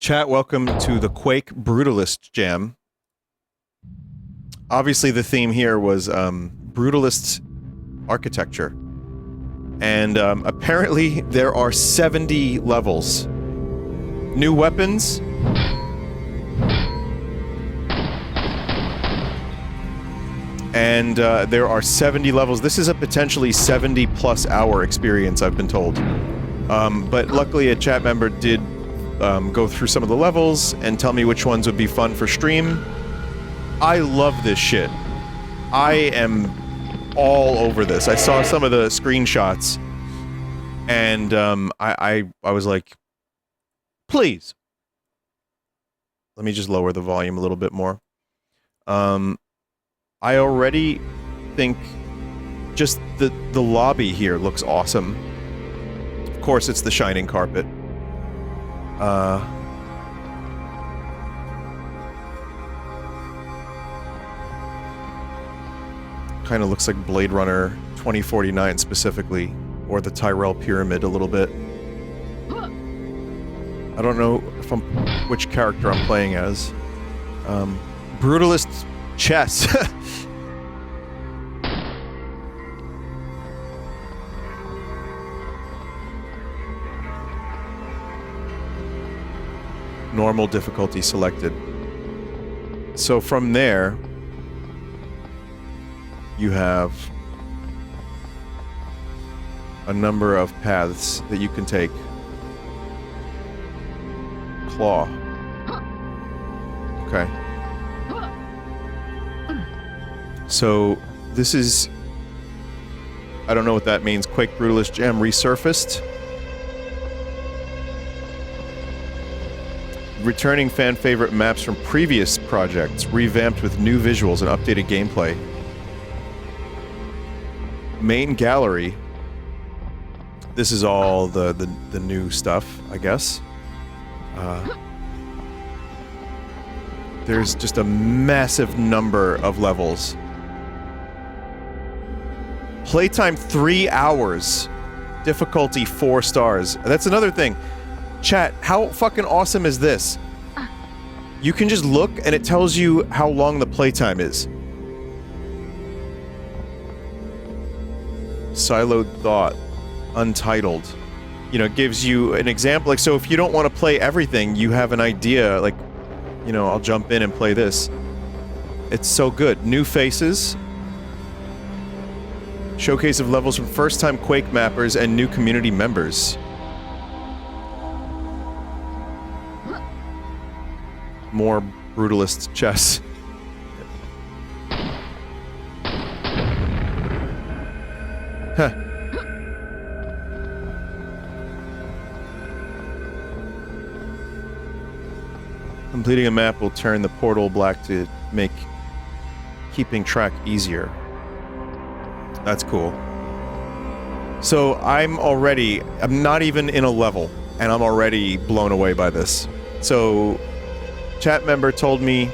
Chat, welcome to the Quake Brutalist Jam. Obviously, the theme here was brutalist architecture. And apparently, there are 70 levels. New weapons. And there are 70 levels. This is a potentially 70-plus hour experience, I've been told. But luckily, a chat member did go through some of the levels and tell me which ones would be fun for stream. I love this shit. I am all over this. I saw some of the screenshots, and I was like, please. Let me just lower the volume a little bit more. I already think just the lobby here looks awesome. Of course, it's the shining carpet. Kind of looks like Blade Runner 2049 specifically, or the Tyrell Pyramid a little bit. I don't know if which character I'm playing as. Brutalist chess. Normal difficulty selected. So from there, you have a number of paths that you can take. Claw. Okay. So this is... I don't know what that means. Quake Brutalist Jam resurfaced. Returning fan-favorite maps from previous projects, revamped with new visuals and updated gameplay. Main gallery. This is all the new stuff, I guess. There's just a massive number of levels. Playtime 3 hours. Difficulty 4 stars. That's another thing. Chat, how fucking awesome is this? You can just look and it tells you how long the playtime is. Siloed Thought. Untitled. You know, it gives you an example. Like, so if you don't want to play everything, you have an idea, like, you know, I'll jump in and play this. It's so good. New faces. Showcase of levels from first-time Quake mappers and new community members. More brutalist chess. Huh. Completing a map will turn the portal black to make keeping track easier. That's cool. So I'm not even in a level, and I'm already blown away by this. So chat member told me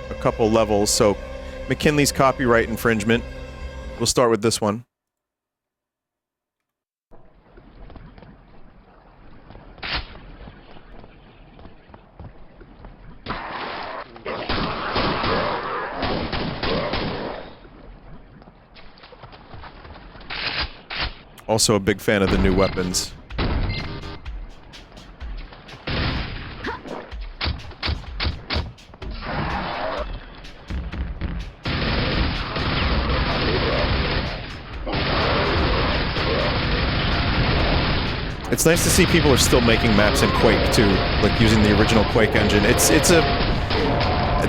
a couple levels, so McKinley's copyright infringement. We'll start with this one. Also a big fan of the new weapons. It's nice to see people are still making maps in Quake too, like using the original Quake engine.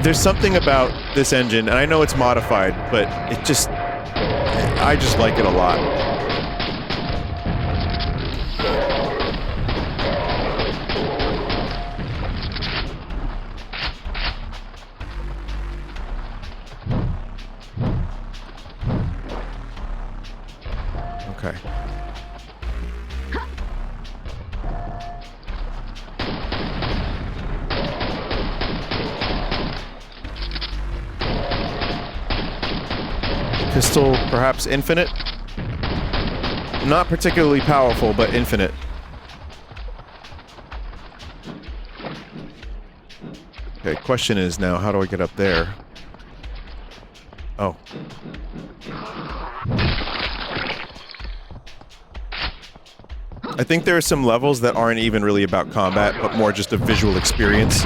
There's something about this engine, and I know it's modified, but I just like it a lot. Okay. Pistol, perhaps infinite? Not particularly powerful, but infinite. Okay, question is now, how do I get up there? Oh. I think there are some levels that aren't even really about combat, but more just a visual experience.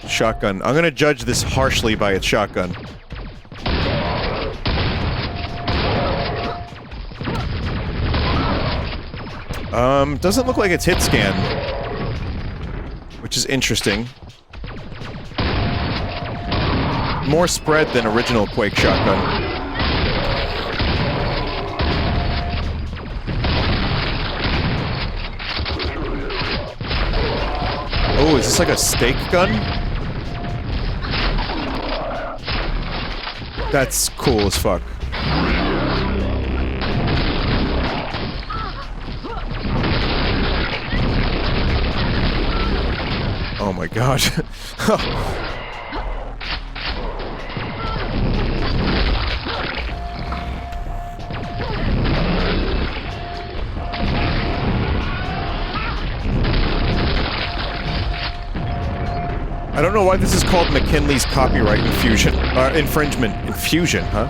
Shotgun. I'm gonna judge this harshly by its shotgun. Doesn't look like it's hit scan, which is interesting. More spread than original Quake shotgun. Oh, is this like a stake gun? That's cool as fuck. Oh my god. I don't know why this is called McKinley's copyright infringement. Infusion, huh?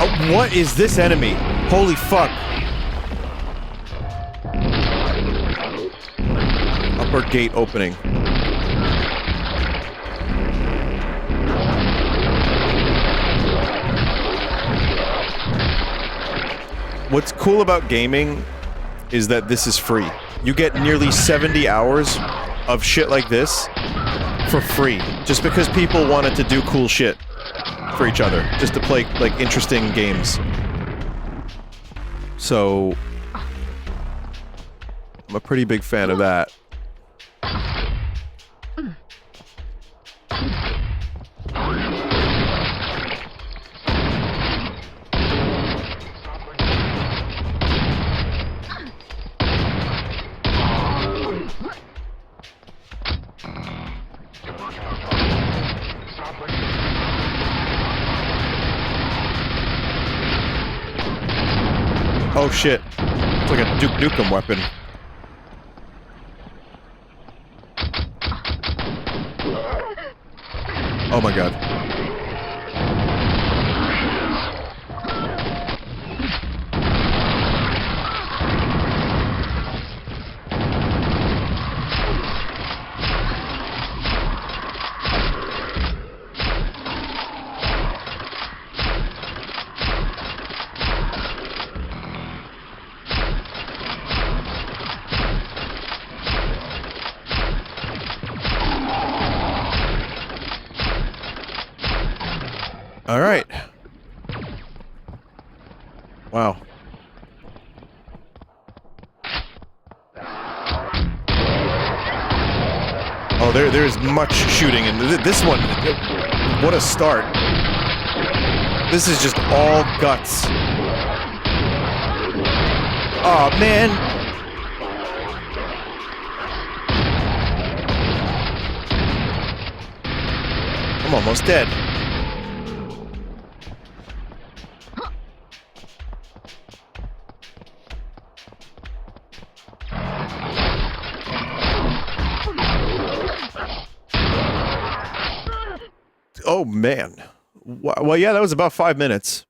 Oh, what is this enemy? Holy fuck. Upper gate opening. What's cool about gaming is that this is free. You get nearly 70 hours of shit like this for free, just because people wanted to do cool shit for each other, just to play, like, interesting games. So, I'm a pretty big fan of that. Oh shit. It's like a Duke Nukem weapon. Oh my god. All right. Wow. Oh, there's much shooting, and this one, what a start. This is just all guts. Oh man. I'm almost dead. Oh, man. Well, yeah, that was about 5 minutes.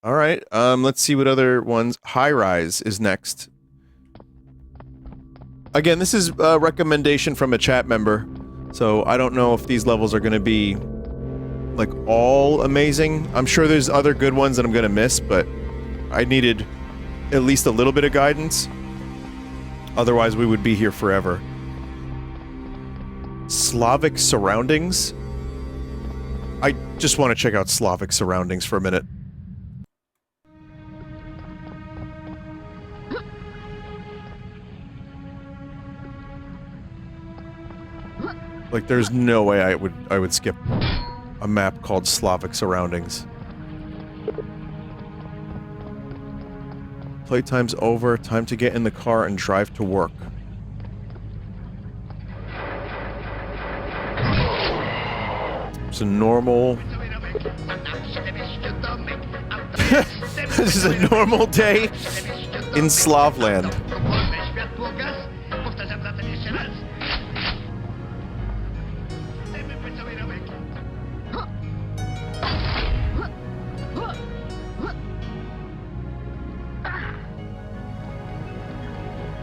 All right, let's see what other ones. High Rise is next. Again, this is a recommendation from a chat member, so I don't know if these levels are going to be, like, all amazing. I'm sure there's other good ones that I'm going to miss, but I needed at least a little bit of guidance. Otherwise, we would be here forever. Slavic surroundings? I just want to check out Slavic surroundings for a minute. Like, there's no way I would skip a map called Slavic Surroundings. Playtime's over. Time to get in the car and drive to work. It's a normal... This is a normal day in Slavland.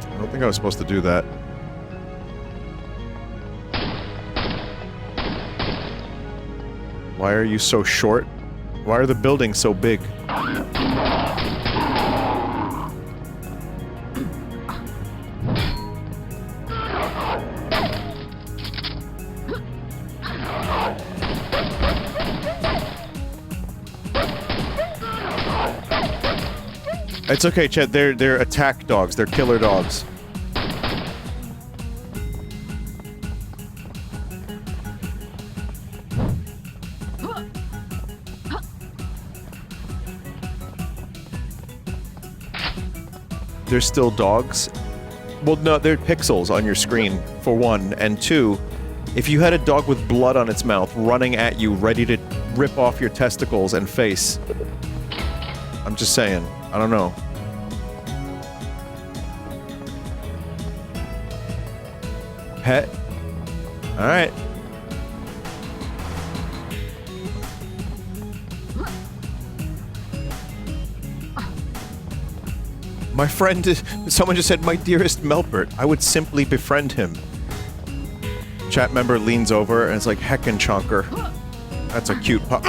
I don't think I was supposed to do that. Why are you so short? Why are the buildings so big? It's okay, Chet. They're attack dogs. They're killer dogs. They're still dogs. Well, no, they're pixels on your screen, for one. And two, if you had a dog with blood on its mouth running at you, ready to rip off your testicles and face... I'm just saying. I don't know. Pet? Alright. My friend, someone just said, my dearest Melbert. I would simply befriend him. Chat member leans over and it's like, heckin' chonker. That's a cute pup.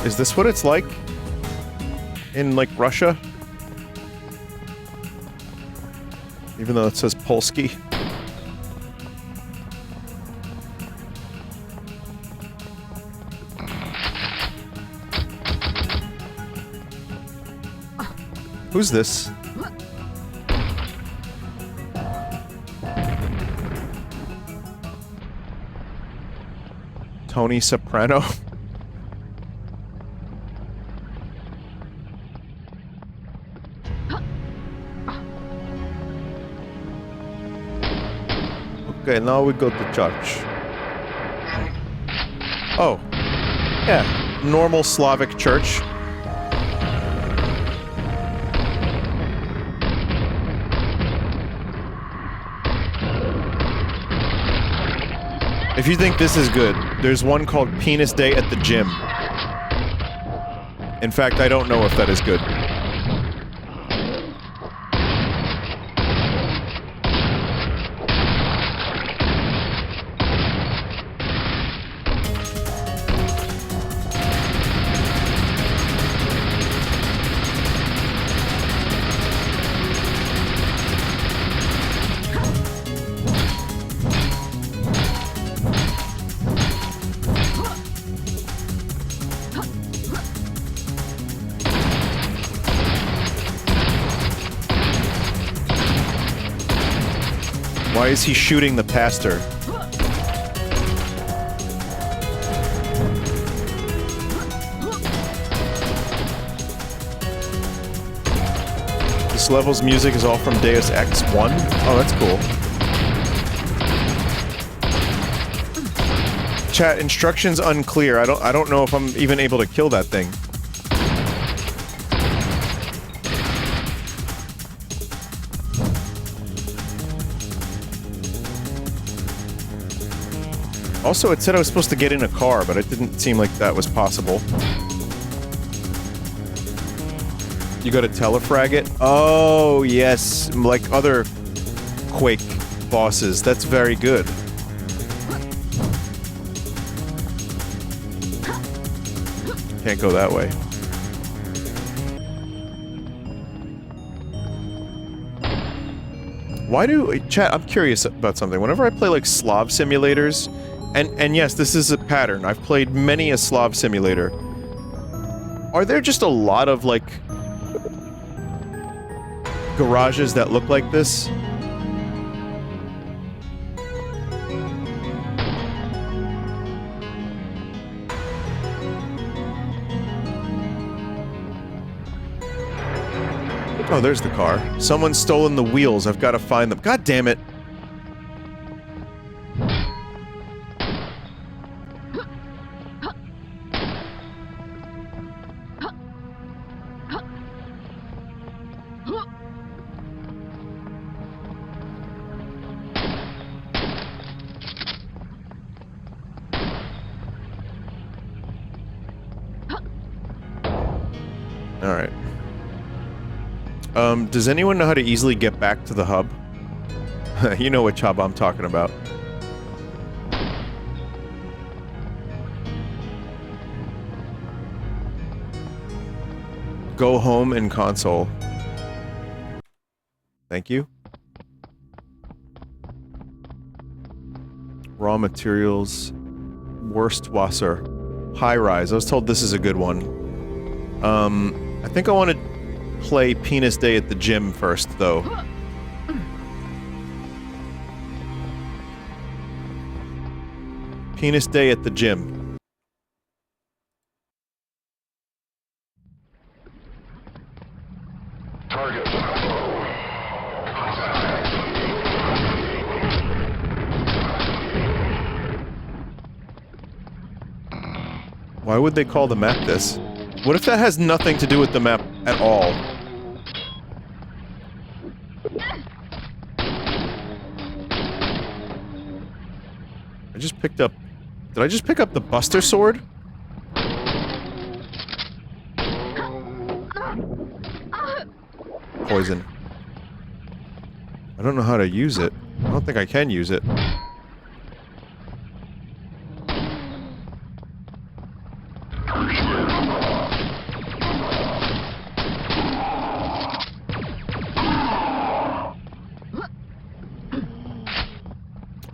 Is this what it's like? In, like, Russia? Even though it says Polski. Who's this? Tony Soprano? Okay, now we go to church. Oh. Yeah. Normal Slavic church. If you think this is good, there's one called Penis Day at the Gym. In fact, I don't know if that is good. Why is he shooting the pastor? This level's music is all from Deus Ex 1? Oh, that's cool. Chat, instructions unclear. I don't know if I'm even able to kill that thing. Also, it said I was supposed to get in a car, but it didn't seem like that was possible. You gotta telefrag it? Oh, yes. Like other Quake bosses. That's very good. Can't go that way. Why do... Chat, I'm curious about something. Whenever I play, like, Slav simulators... And yes, this is a pattern. I've played many a Slav simulator. Are there just a lot of, like... garages that look like this? Oh, there's the car. Someone's stolen the wheels. I've got to find them. God damn it. Alright. Does anyone know how to easily get back to the hub? You know which hub I'm talking about. Go home in console. Thank you. Raw materials. Wurstwasser. High rise. I was told this is a good one. I think I want to play Penis Day at the gym first, though. Penis Day at the gym. Target. Why would they call the map this? What if that has nothing to do with the map at all? I just picked up... Did I just pick up the Buster Sword? Poison. I don't know how to use it. I don't think I can use it.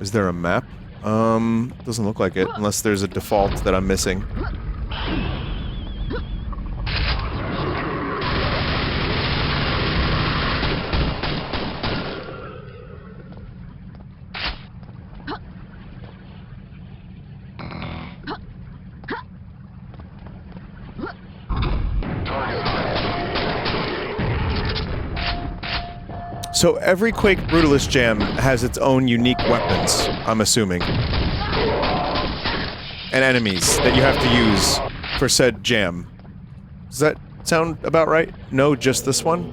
Is there a map? Doesn't look like it, unless there's a default that I'm missing. So every Quake Brutalist Jam has its own unique weapons, I'm assuming. And enemies that you have to use for said jam. Does that sound about right? No, just this one?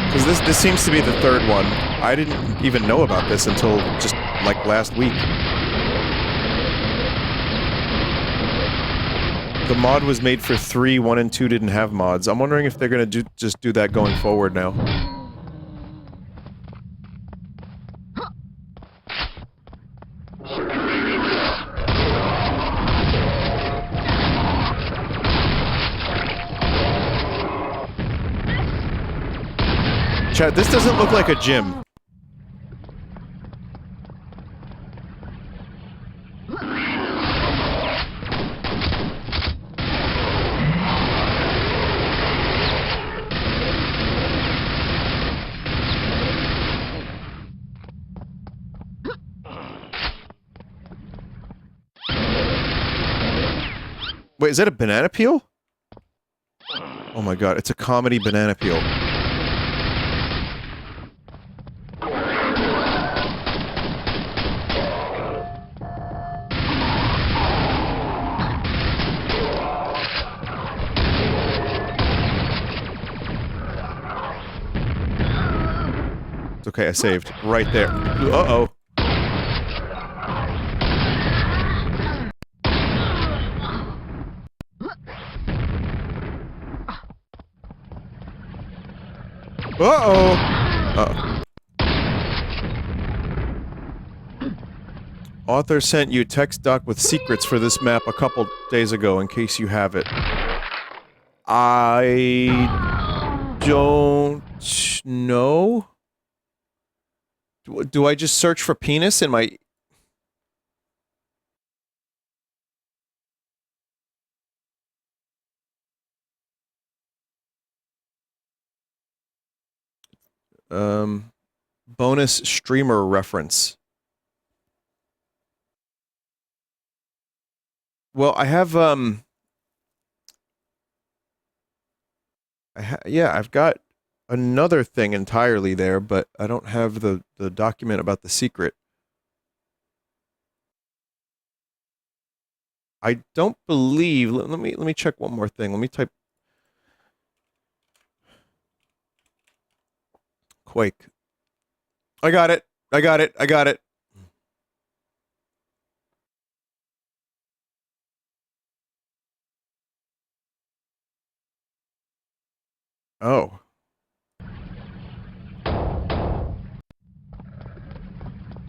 Because this seems to be the third one. I didn't even know about this until just, like, last week. The mod was made for 3, 1 and 2 didn't have mods. I'm wondering if they're gonna just do that going forward now. Chat, this doesn't look like a gym. Wait, is that a banana peel? Oh my god, it's a comedy banana peel. It's okay, I saved. Right there. Uh-oh. Uh-oh! Uh-oh. Author sent you text doc with secrets for this map a couple days ago, in case you have it. I don't No. Do I just search for penis in my... Bonus streamer reference. Well, I have, yeah, I've got another thing entirely there, but I don't have the document about the secret. I don't believe... Let me check one more thing. Let me type... Quake. I got it. I got it. I got it. Oh.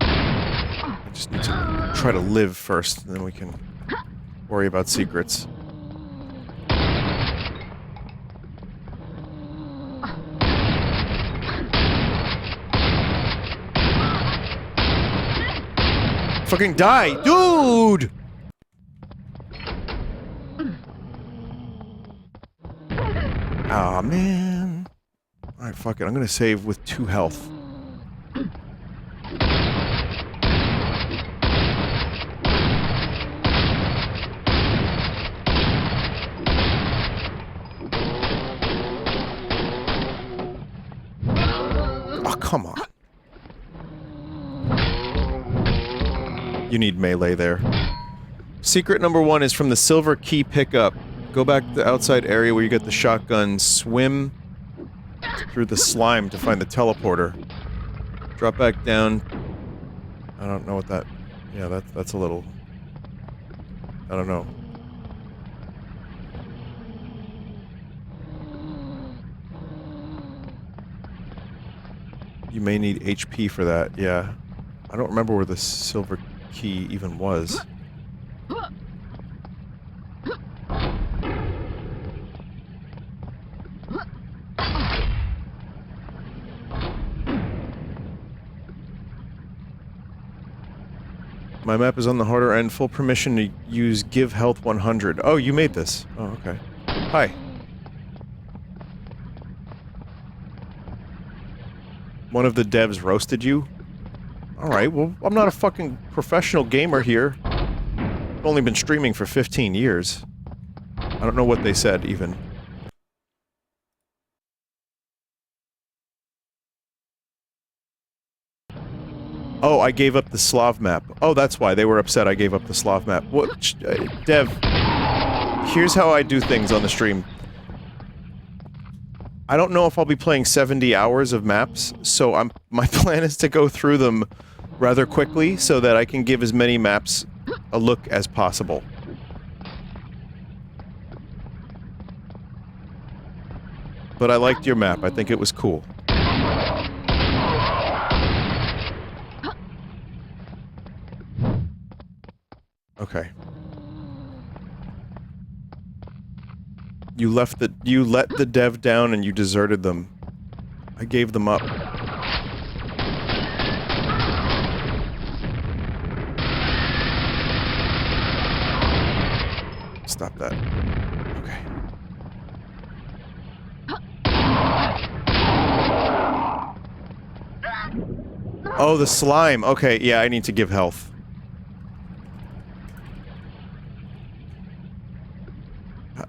I just need to try to live first, and then we can worry about secrets. Fucking die, dude! Aw, man. Alright, fuck it. I'm gonna save with 2 health. Oh, come on. You need melee there. Secret number 1 is from the silver key pickup. Go back to the outside area where you get the shotgun. Swim through the slime to find the teleporter. Drop back down. I don't know what that... Yeah, that's a little... I don't know. You may need HP for that, yeah. I don't remember where the silver key even was. My map is on the harder end. Full permission to use Give Health 100. Oh, you made this. Oh, okay. Hi. One of the devs roasted you? Alright, well, I'm not a fucking professional gamer here. I've only been streaming for 15 years. I don't know what they said, even. Oh, I gave up the Slav map. Oh, that's why. They were upset I gave up the Slav map. What? Dev, here's how I do things on the stream. I don't know if I'll be playing 70 hours of maps, so my plan is to go through them rather quickly so that I can give as many maps a look as possible. But I liked your map. I think it was cool. Okay. You let the dev down and you deserted them. I gave them up. Stop that. Okay. Oh, the slime. Okay, yeah, I need to give health.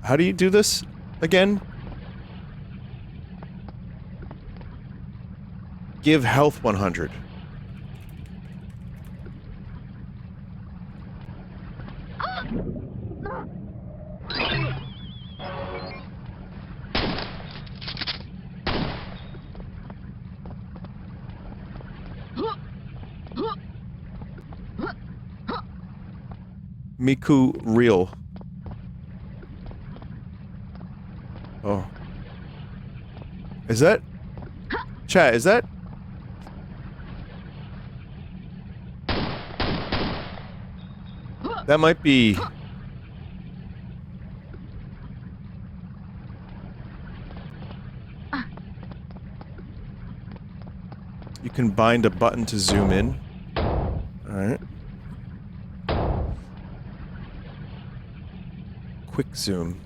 How do you do this again? Give health 100. Miku real. Oh. Is that... Chat, is that... That might be... You can bind a button to zoom in. Alright. Quick zoom.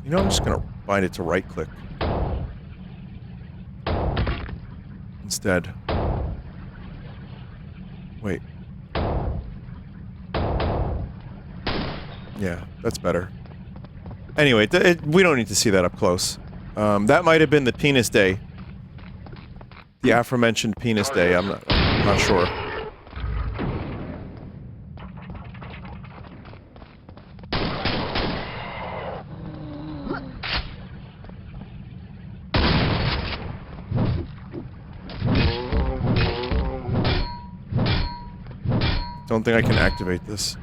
You know, I'm just gonna bind it to right click. Instead. Wait. Yeah, that's better. Anyway, we don't need to see that up close. That might have been the penis day. The aforementioned penis day, I'm not sure. Don't think I can activate this.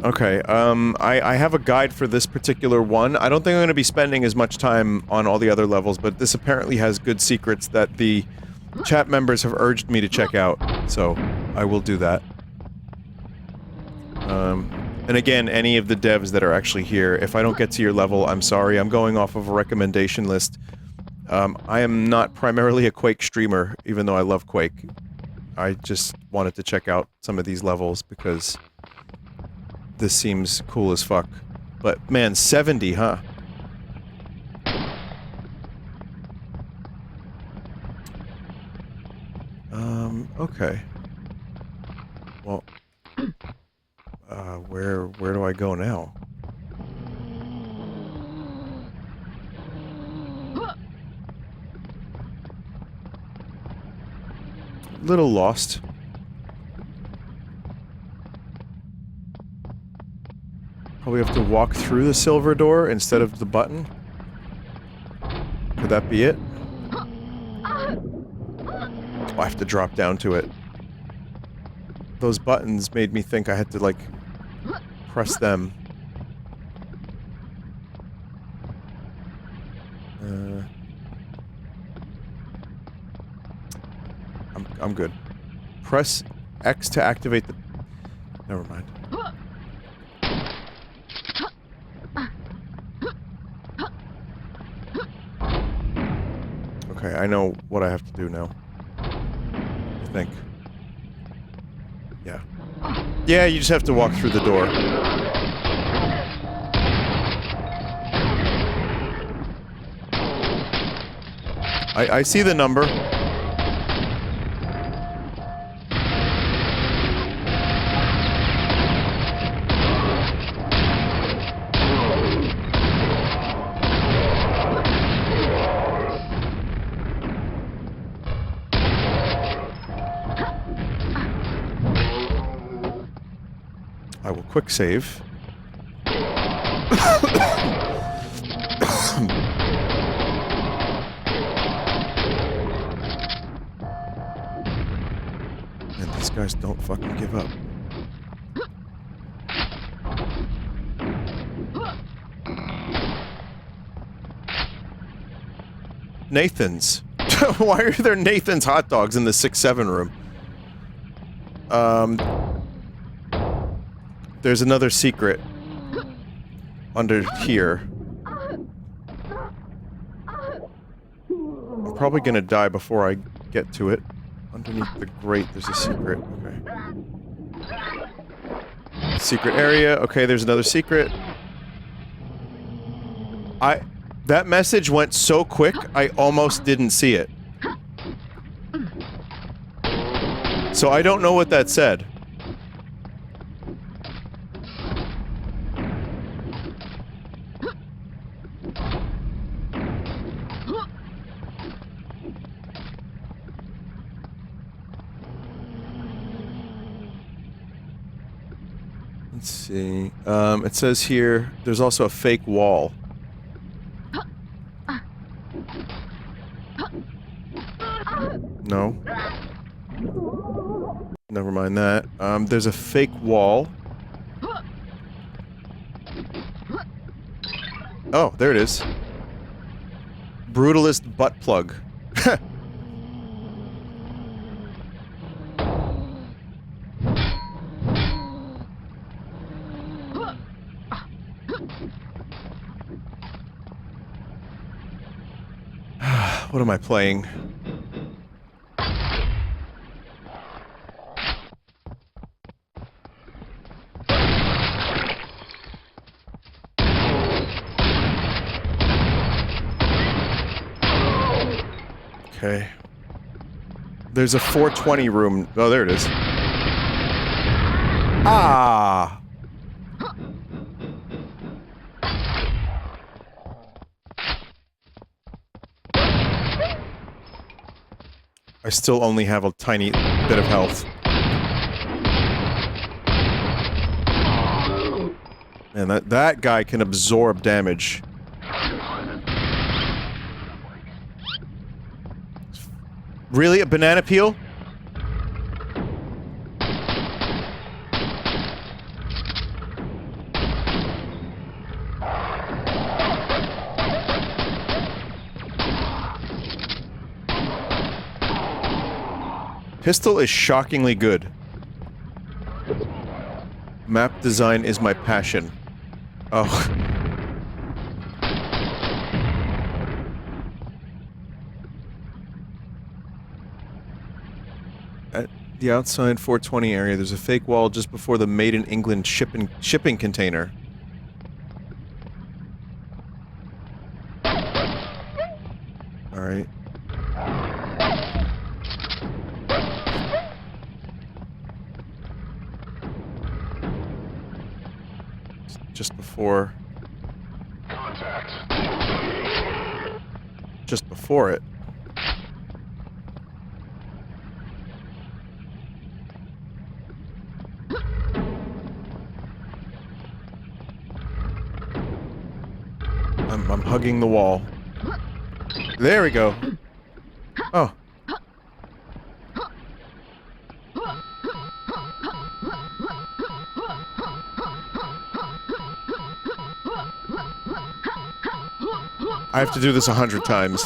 Okay, I have a guide for this particular one. I don't think I'm going to be spending as much time on all the other levels, but this apparently has good secrets that the chat members have urged me to check out, so I will do that. And again, any of the devs that are actually here, if I don't get to your level, I'm sorry, I'm going off of a recommendation list. I am not primarily a Quake streamer, even though I love Quake. I just wanted to check out some of these levels because this seems cool as fuck. But man, 70, huh? Okay. Well, where do I go now? Little lost. Probably have to walk through the silver door instead of the button. Could that be it? Oh, I have to drop down to it. Those buttons made me think I had to, like, press them. I'm good. Press X to activate the... Never mind. Okay, I know what I have to do now. I think. Yeah. Yeah, you just have to walk through the door. I see the number. I will quick save. And these guys don't fucking give up. Nathan's. Why are there Nathan's hot dogs in the 6-7 room? There's another secret under here. I'm probably gonna die before I get to it. Underneath the grate, there's a secret. Okay. Secret area. Okay, there's another secret. That message went so quick, I almost didn't see it. So I don't know what that said. Let's see. It says here, there's also a fake wall. No. Never mind that. There's a fake wall. Oh, there it is. Brutalist butt plug. What am I playing? Okay. There's a 420 room. Oh, there it is. Ah! I still only have a tiny bit of health. Man, that guy can absorb damage. Really? A banana peel? Pistol is shockingly good. Map design is my passion. Oh. At the outside 420 area, there's a fake wall just before the Made in England shipping container. Alright. Just before... Contact. Just before it. I'm hugging the wall. There we go. Oh. I have to do this 100 times.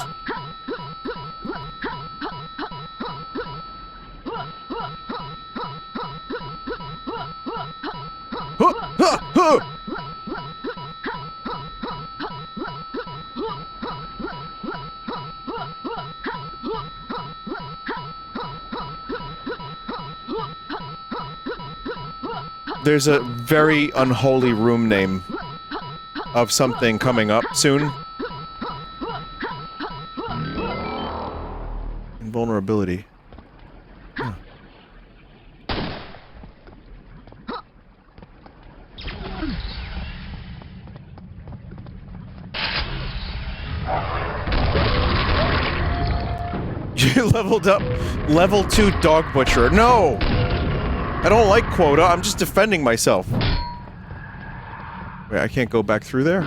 There's a very unholy room name of something coming up soon. Invulnerability. Huh. You leveled up level 2 dog butcher. No! I don't like quota, I'm just defending myself. Wait, I can't go back through there?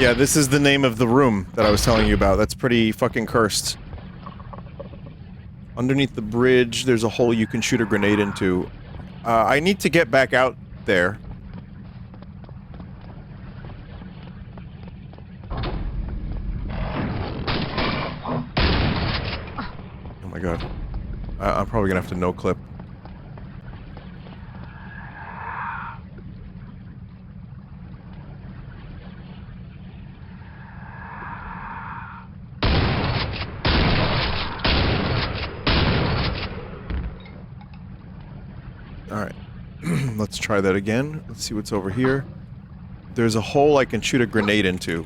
Yeah, this is the name of the room that I was telling you about. That's pretty fucking cursed. Underneath the bridge, there's a hole you can shoot a grenade into. I need to get back out there. Oh my god. I'm probably gonna have to no-clip. Alright. Let's try that again. Let's see what's over here. There's a hole I can shoot a grenade into.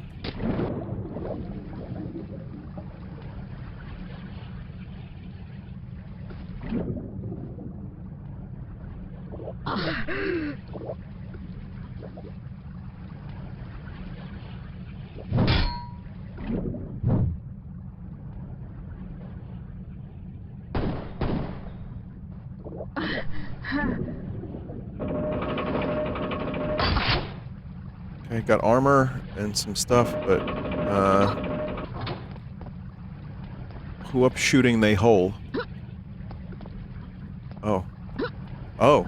Okay, got armor and some stuff, but, who up shooting they hole? Oh. Oh.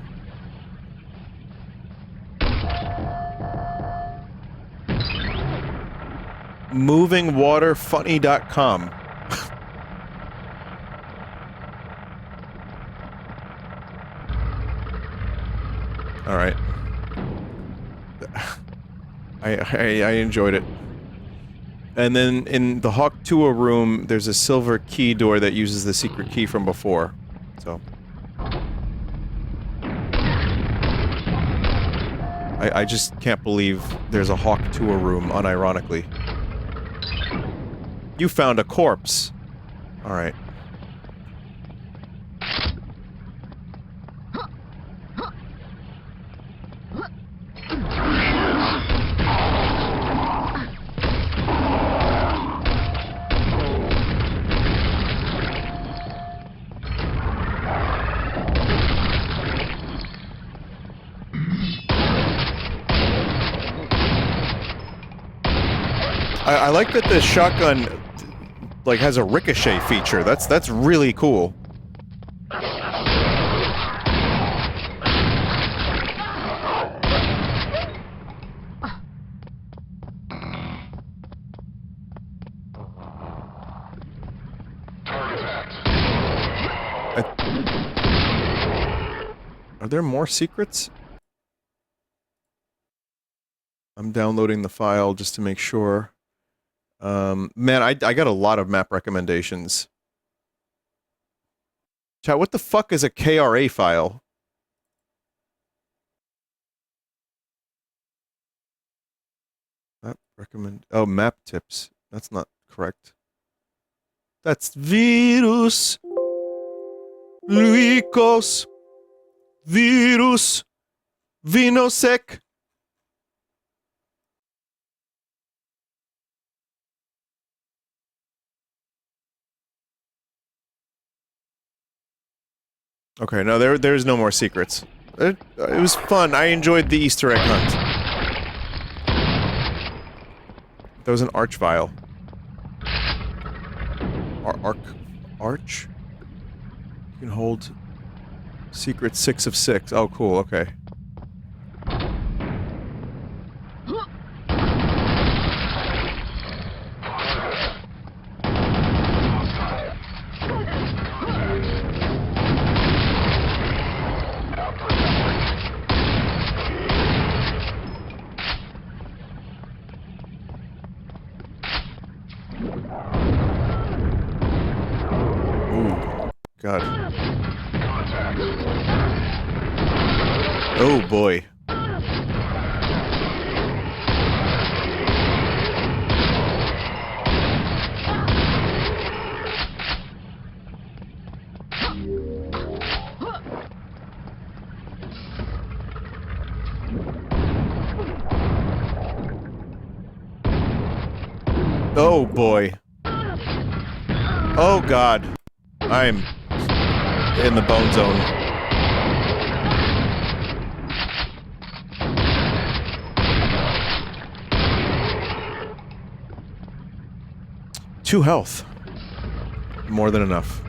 Movingwaterfunny.com. Alright. I enjoyed it. And then in the Hawk Tua room, there's a silver key door that uses the secret key from before. So... I just can't believe there's a Hawk Tua room, unironically. You found a corpse. Alright. I like that the shotgun, like, has a ricochet feature. That's really cool. Are there more secrets? I'm downloading the file just to make sure. Man, I got a lot of map recommendations. Chat, what the fuck is a KRA file? Map oh, map tips. That's not correct. That's virus. Luikos. Virus. Vinosec. Okay, no, there's no more secrets. It was fun. I enjoyed the Easter egg hunt. That was an arch vial. Arch? You can hold secret 6 of 6. Oh, cool, okay. God. Oh boy. Oh boy. Oh God. I'm in the bone zone. Two health. More than enough.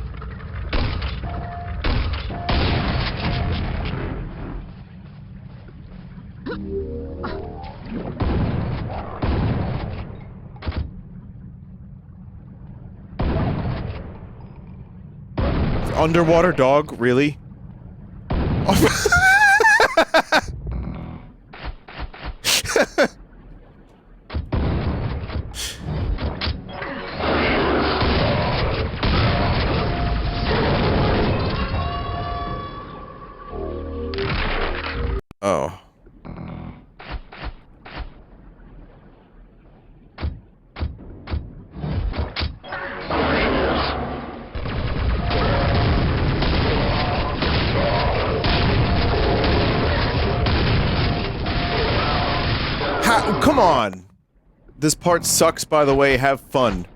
Underwater dog, really? Oh. Come on! This part sucks, by the way. Have fun.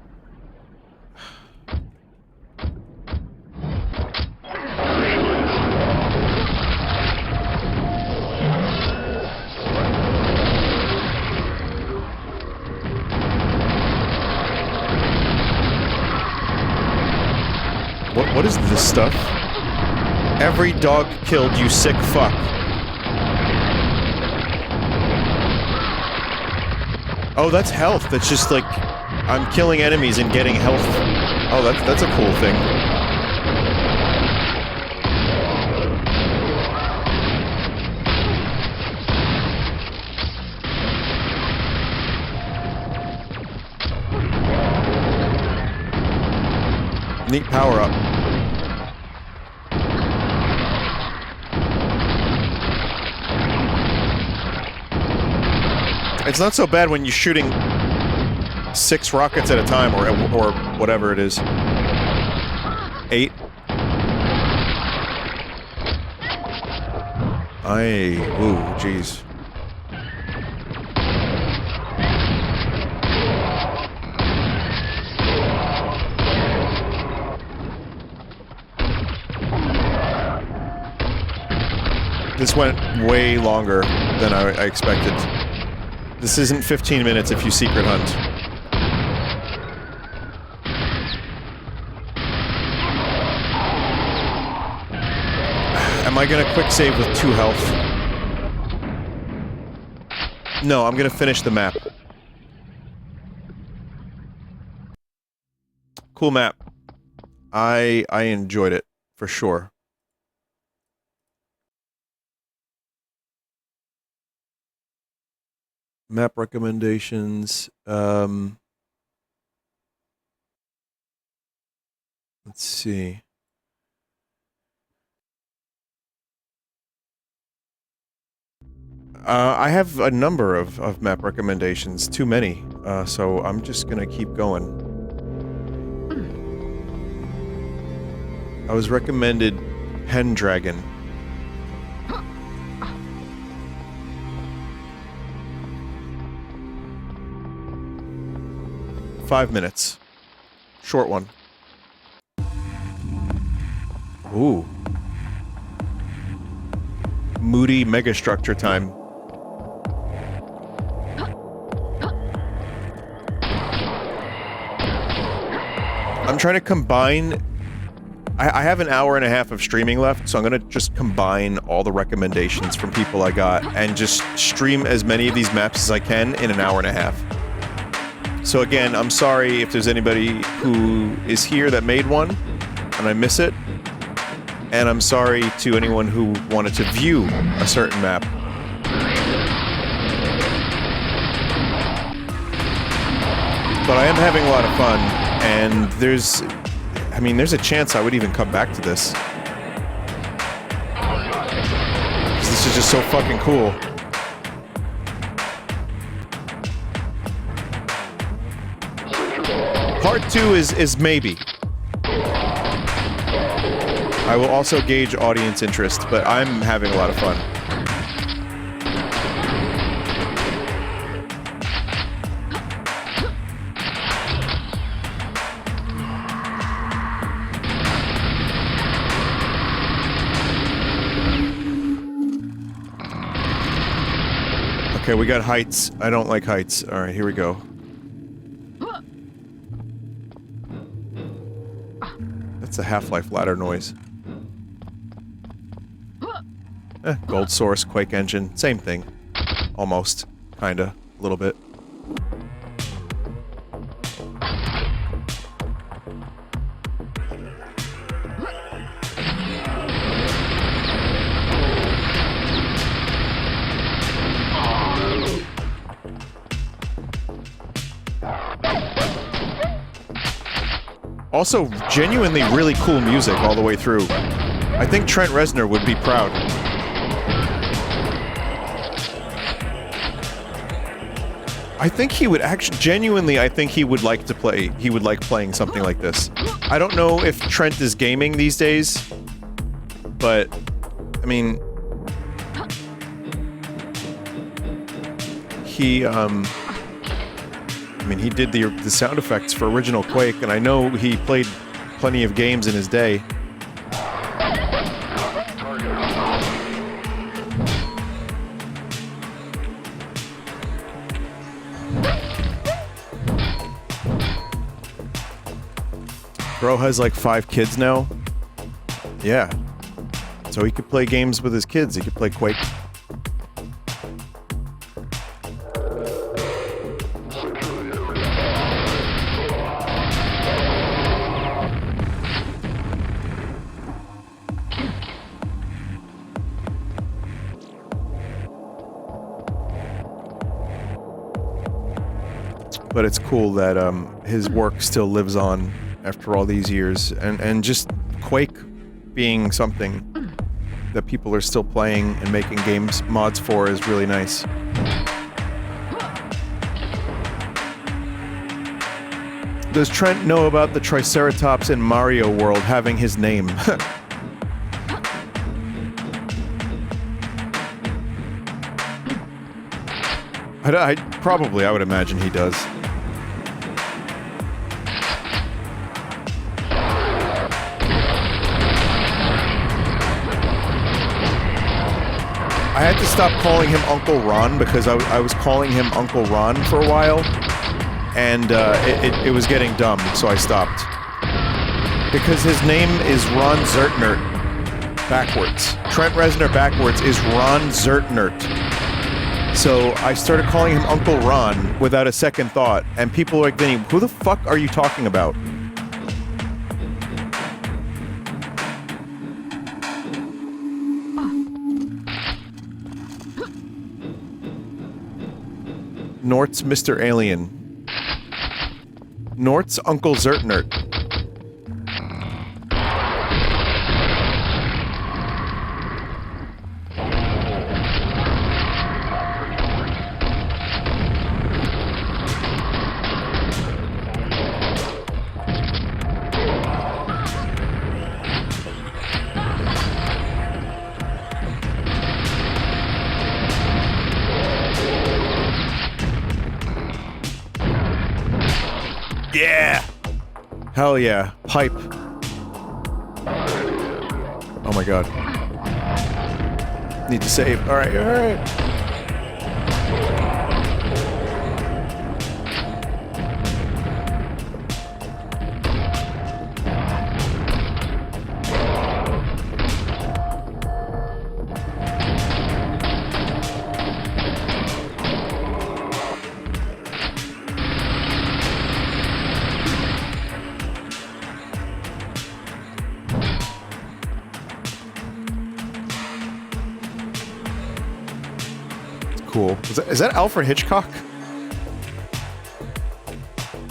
What is this stuff? Every dog killed, you sick fuck. Oh, that's health. That's just like I'm killing enemies and getting health. Oh, that's a cool thing. Neat power-up. It's not so bad when you're shooting 6 rockets at a time, or whatever it is. 8. Ooh, jeez. This went way longer than I expected. This isn't 15 minutes if you secret hunt. Am I gonna quick save with 2 health? No, I'm gonna finish the map. Cool map. I enjoyed it, for sure. Map recommendations. Let's see. I have a number of map recommendations, too many, so I'm just gonna keep going. I was recommended Pendragon. Five minutes. Short one. Ooh. Moody megastructure time. I'm trying to combine... I have an hour and a half of streaming left, so I'm gonna just combine all the recommendations from people I got and just stream as many of these maps as I can in an hour and a half. So again, I'm sorry if there's anybody who is here that made one, and I miss it. And I'm sorry to anyone who wanted to view a certain map. But I am having a lot of fun, and there's a chance I would even come back to this. 'Cause this is just so fucking cool. Part 2 is maybe. I will also gauge audience interest, but I'm having a lot of fun. Okay, we got heights. I don't like heights. Alright, here we go. That's a Half-Life ladder noise. Gold source, Quake engine, same thing. Almost. Kinda. A little bit. Also, genuinely really cool music all the way through. I think Trent Reznor would be proud. I think he would actually, genuinely, I think he would like to play, he would like playing something like this. I don't know if Trent is gaming these days, but, I mean, he did the sound effects for original Quake, and I know he played plenty of games in his day. Bro has like 5 kids now. Yeah. So he could play games with his kids. He could play Quake. But it's cool that his work still lives on after all these years, and just Quake being something that people are still playing and making games mods for is really nice. Does Trent know about the Triceratops in Mario World having his name? I would imagine he does. I had to stop calling him Uncle Ron because I was calling him Uncle Ron for a while, and it was getting dumb, so I stopped. Because his name is Ron Zertnert backwards. Trent Reznor backwards is Ron Zertnert. So I started calling him Uncle Ron without a second thought, and people were like, Vinny, who the fuck are you talking about? Nort's Mr. Alien. Nort's Uncle Zertnert. Yeah! Hell yeah. Pipe. Oh my god. Need to save. Alright, alright. Cool. Is that Alfred Hitchcock?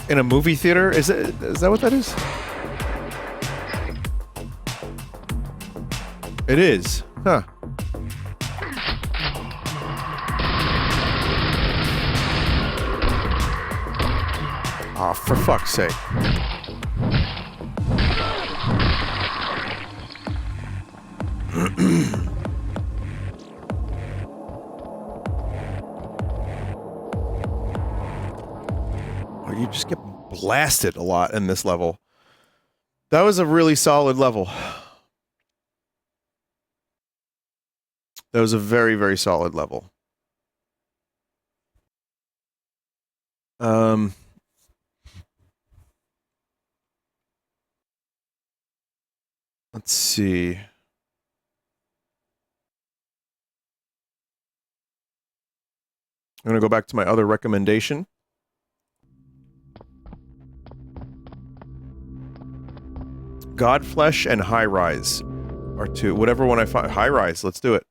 In a movie theater? Is that what that is? It is. Huh. Oh, for fuck's sake. You just get blasted a lot in this level. That was a really solid level. That was a very, very solid level. Let's see. I'm going to go back to my other recommendation. Godflesh and High Rise are two. Whatever one I find. High Rise, let's do it.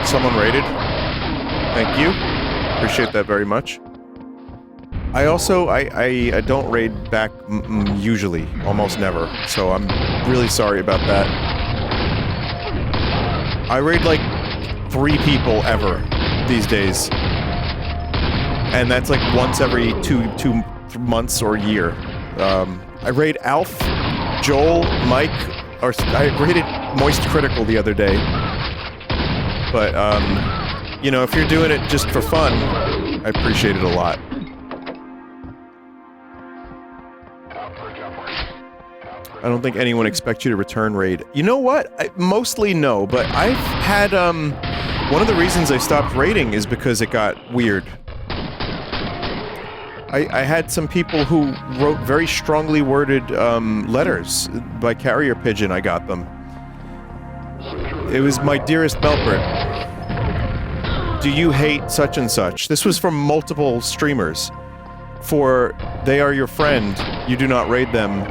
Someone raided. Thank you. Appreciate that very much. I also, I don't raid back usually, almost never, so I'm really sorry about that. I raid like 3 people ever these days. And that's like once every two months or a year. I raid Alf, Joel, Mike, or I raided Moist Critical the other day. But, you know, if you're doing it just for fun, I appreciate it a lot. I don't think anyone expects you to return raid. You know what? Mostly no, but I've had, one of the reasons I stopped raiding is because it got weird. I had some people who wrote very strongly worded, letters. By carrier pigeon, I got them. It was, "My dearest Belbert, do you hate such and such?" This was from multiple streamers. For they are your friend, you do not raid them.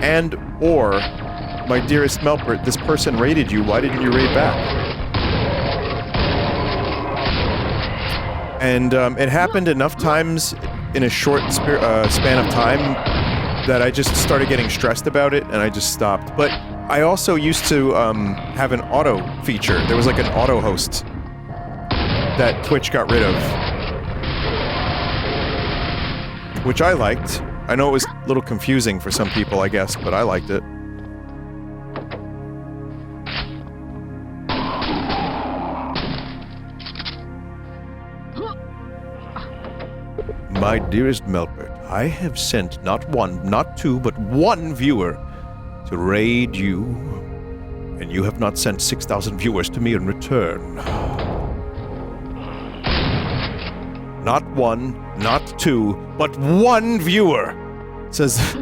And, or, my dearest Melpert, this person raided you, why didn't you raid back? And it happened enough times in a short span of time that I just started getting stressed about it and I just stopped. But I also used to have an auto feature. There was like an auto host that Twitch got rid of, which I liked. I know it was a little confusing for some people, I guess, but I liked it. My dearest Melpert, I have sent not one, not two, but one viewer to raid you, and you have not sent 6,000 viewers to me in return. Not one, not two, but one viewer! Says...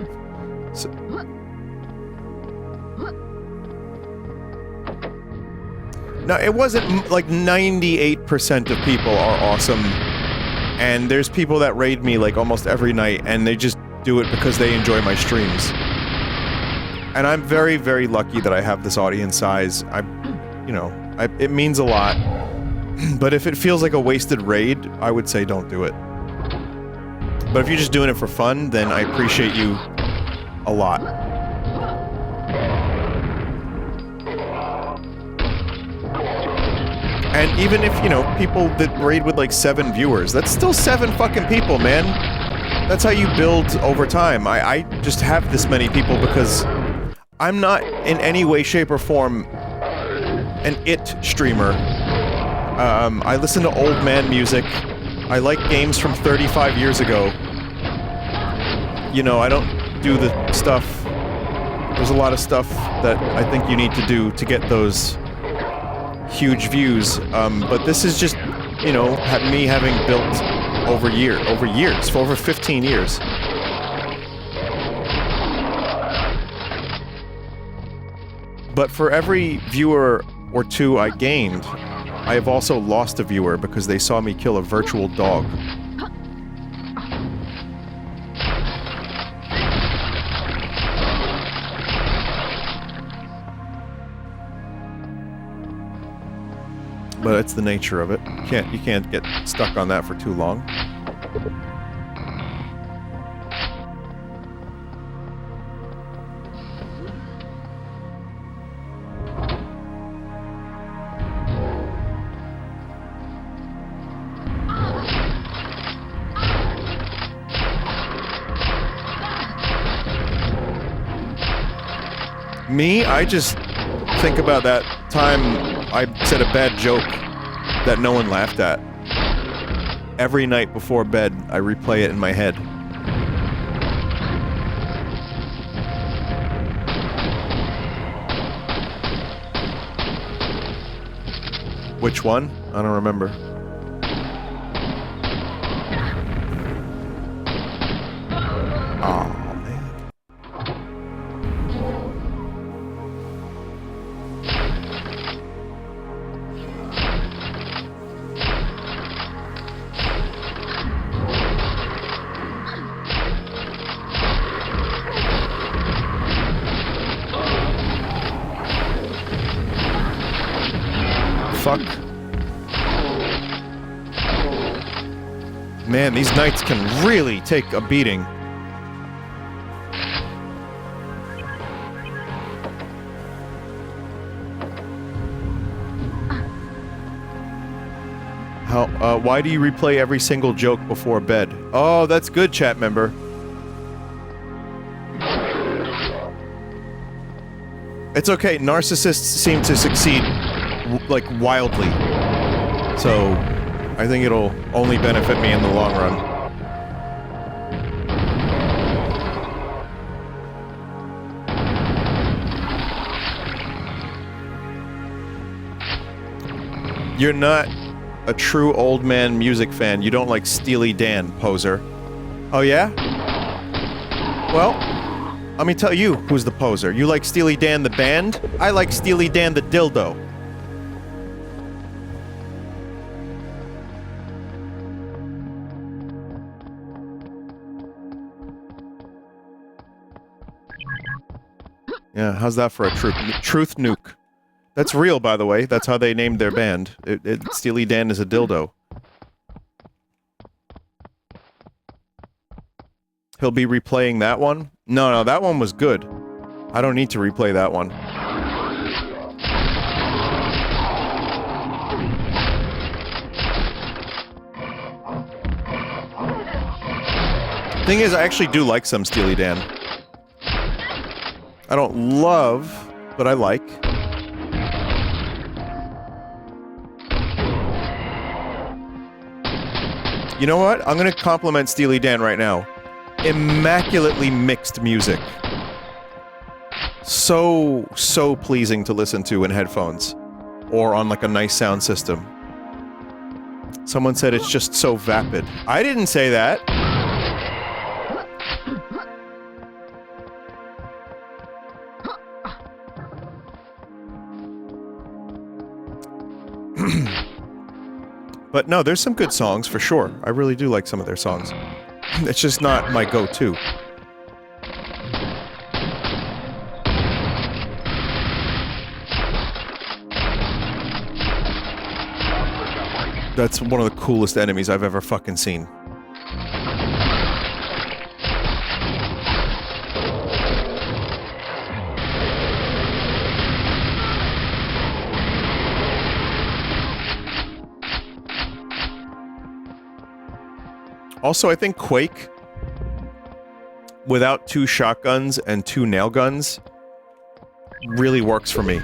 No, it wasn't like 98% of people are awesome. And there's people that raid me like almost every night, and they just do it because they enjoy my streams. And I'm very, very lucky that I have this audience size. It means a lot. But if it feels like a wasted raid, I would say don't do it. But if you're just doing it for fun, then I appreciate you a lot. And even if, people that raid with like 7 viewers, that's still 7 fucking people, man. That's how you build over time. I just have this many people because I'm not in any way, shape, or form an it streamer. I listen to old man music. I like games from 35 years ago. I don't do the stuff. There's a lot of stuff that I think you need to do to get those huge views, but this is just, me having built over years, for over 15 years. But for every viewer or 2 I gained, I have also lost a viewer because they saw me kill a virtual dog. But it's the nature of it. You can't get stuck on that for too long. Me, I just think about that time I said a bad joke that no one laughed at. Every night before bed, I replay it in my head. Which one? I don't remember. Man, these knights can really take a beating. Why do you replay every single joke before bed? Oh, that's good, chat member. It's okay, narcissists seem to succeed, like, wildly. So, I think it'll only benefit me in the long run. You're not a true old man music fan. You don't like Steely Dan, poser. Oh yeah? Well, let me tell you who's the poser. You like Steely Dan the band? I like Steely Dan the dildo. Yeah, how's that for a truth nuke? That's real, by the way. That's how they named their band. Steely Dan is a dildo. He'll be replaying that one? No, that one was good. I don't need to replay that one. Thing is, I actually do like some Steely Dan. I don't love, but I like. You know what? I'm gonna compliment Steely Dan right now. Immaculately mixed music. So pleasing to listen to in headphones. Or on like a nice sound system. Someone said it's just so vapid. I didn't say that. But no, there's some good songs, for sure. I really do like some of their songs. It's just not my go-to. That's one of the coolest enemies I've ever fucking seen. Also, I think Quake, without 2 shotguns and 2 nail guns, really works for me.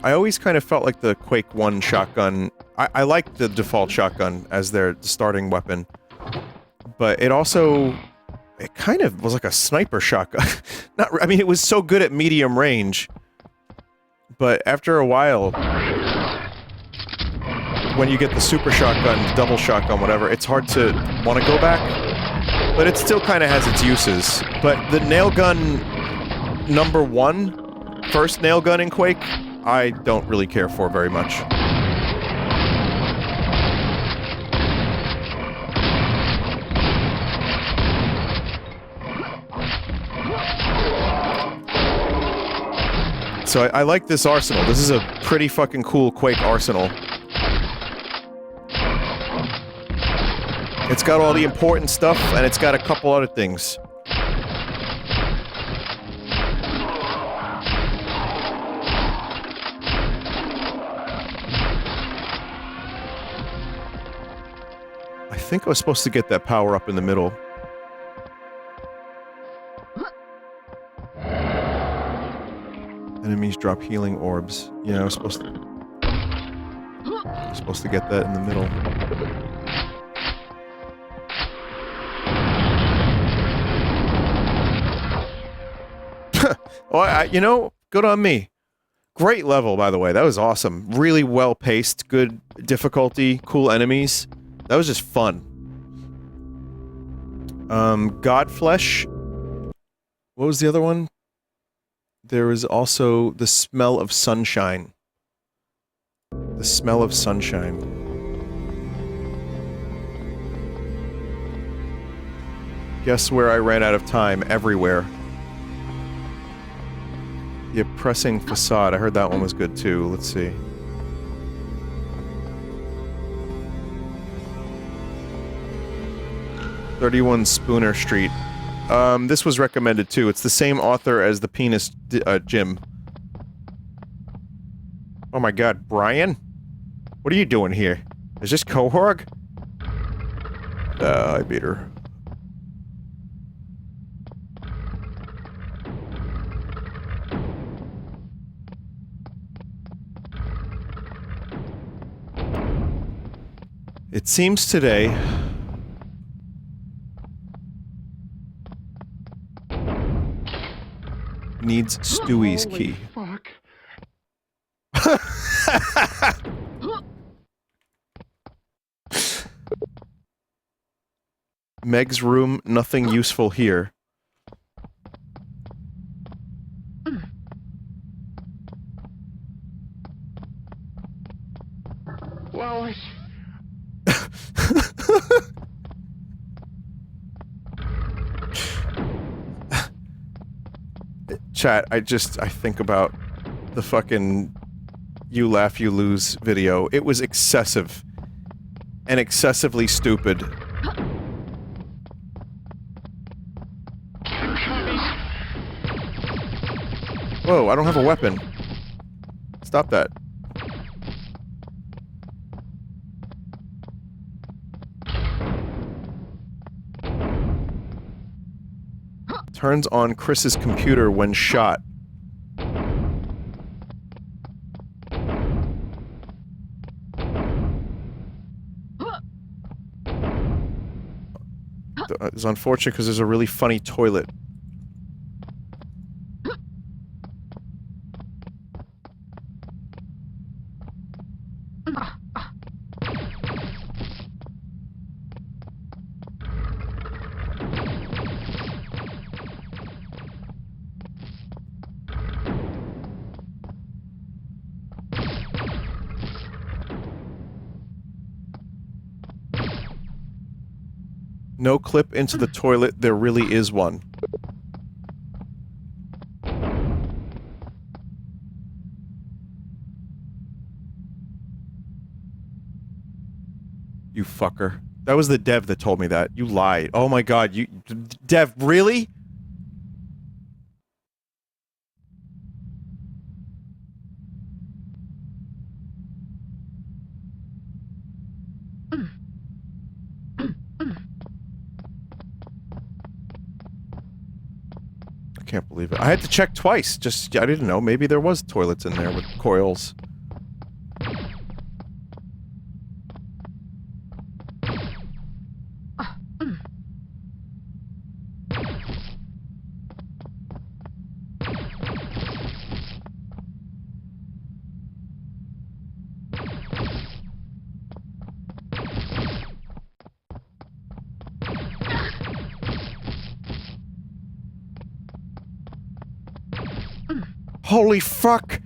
I always kind of felt like the Quake 1 shotgun... I liked the default shotgun as their starting weapon. But it also... It kind of was like a sniper shotgun. I mean, it was so good at medium range. But after a while, when you get the super shotgun, double shotgun, whatever, it's hard to want to go back. But it still kind of has its uses. But the nail gun number 1, first nail gun in Quake, I don't really care for very much. So I like this arsenal. This is a pretty fucking cool Quake arsenal. It's got all the important stuff, and it's got a couple other things. I think I was supposed to get that power up in the middle. Enemies drop healing orbs. Yeah, I was supposed to get that in the middle. Oh, you know, good on me. Great level, by the way. That was awesome. Really well paced, good difficulty, cool enemies. That was just fun. Godflesh. What was the other one? There is also the smell of sunshine. The smell of sunshine. Guess where I ran out of time? Everywhere. The oppressing facade. I heard that one was good too. Let's see. "31 Spooner Street." This was recommended too. It's the same author as the Penis Gym. Oh my god, Brian? What are you doing here? Is this Cohorg? I beat her. It seems today... needs Stewie's key. Fuck. Meg's room, nothing useful here. Well, Chat, I think about the fucking You Laugh, You Lose video. It was excessive. And excessively stupid. Whoa, I don't have a weapon. Stop that. Turns on Chris's computer when shot. It's unfortunate because there's a really funny toilet. No clip into the toilet, there really is one. You fucker. That was the dev that told me that. You lied. Oh my god, you... Dev, really? I can't believe it. I had to check twice. Just, I didn't know. Maybe there was toilets in there with coils. Holy fuck!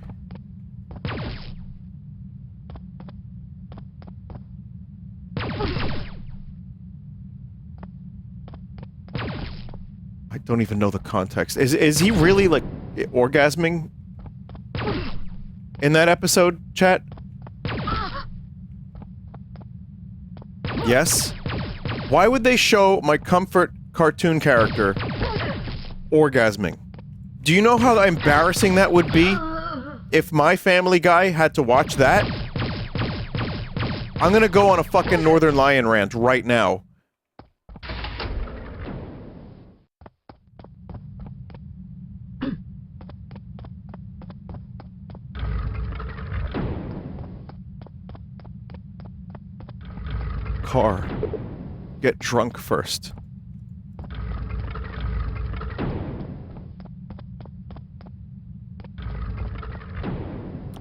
I don't even know the context. Is he really, like, orgasming? In that episode, chat? Yes? Why would they show my comfort cartoon character orgasming? Do you know how embarrassing that would be if my Family Guy had to watch that? I'm gonna go on a fucking Northern Lion rant right now. Car. Get drunk first.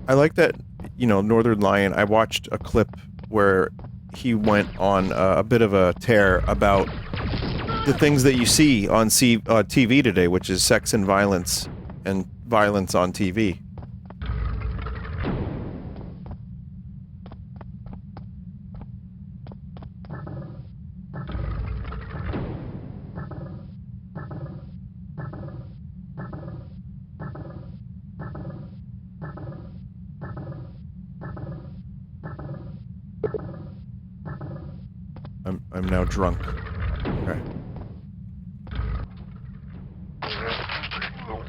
I like that, you know, Northern Lion, I watched a clip where he went on a bit of a tear about the things that you see on TV today, which is sex and violence on TV. I'm now drunk. Okay.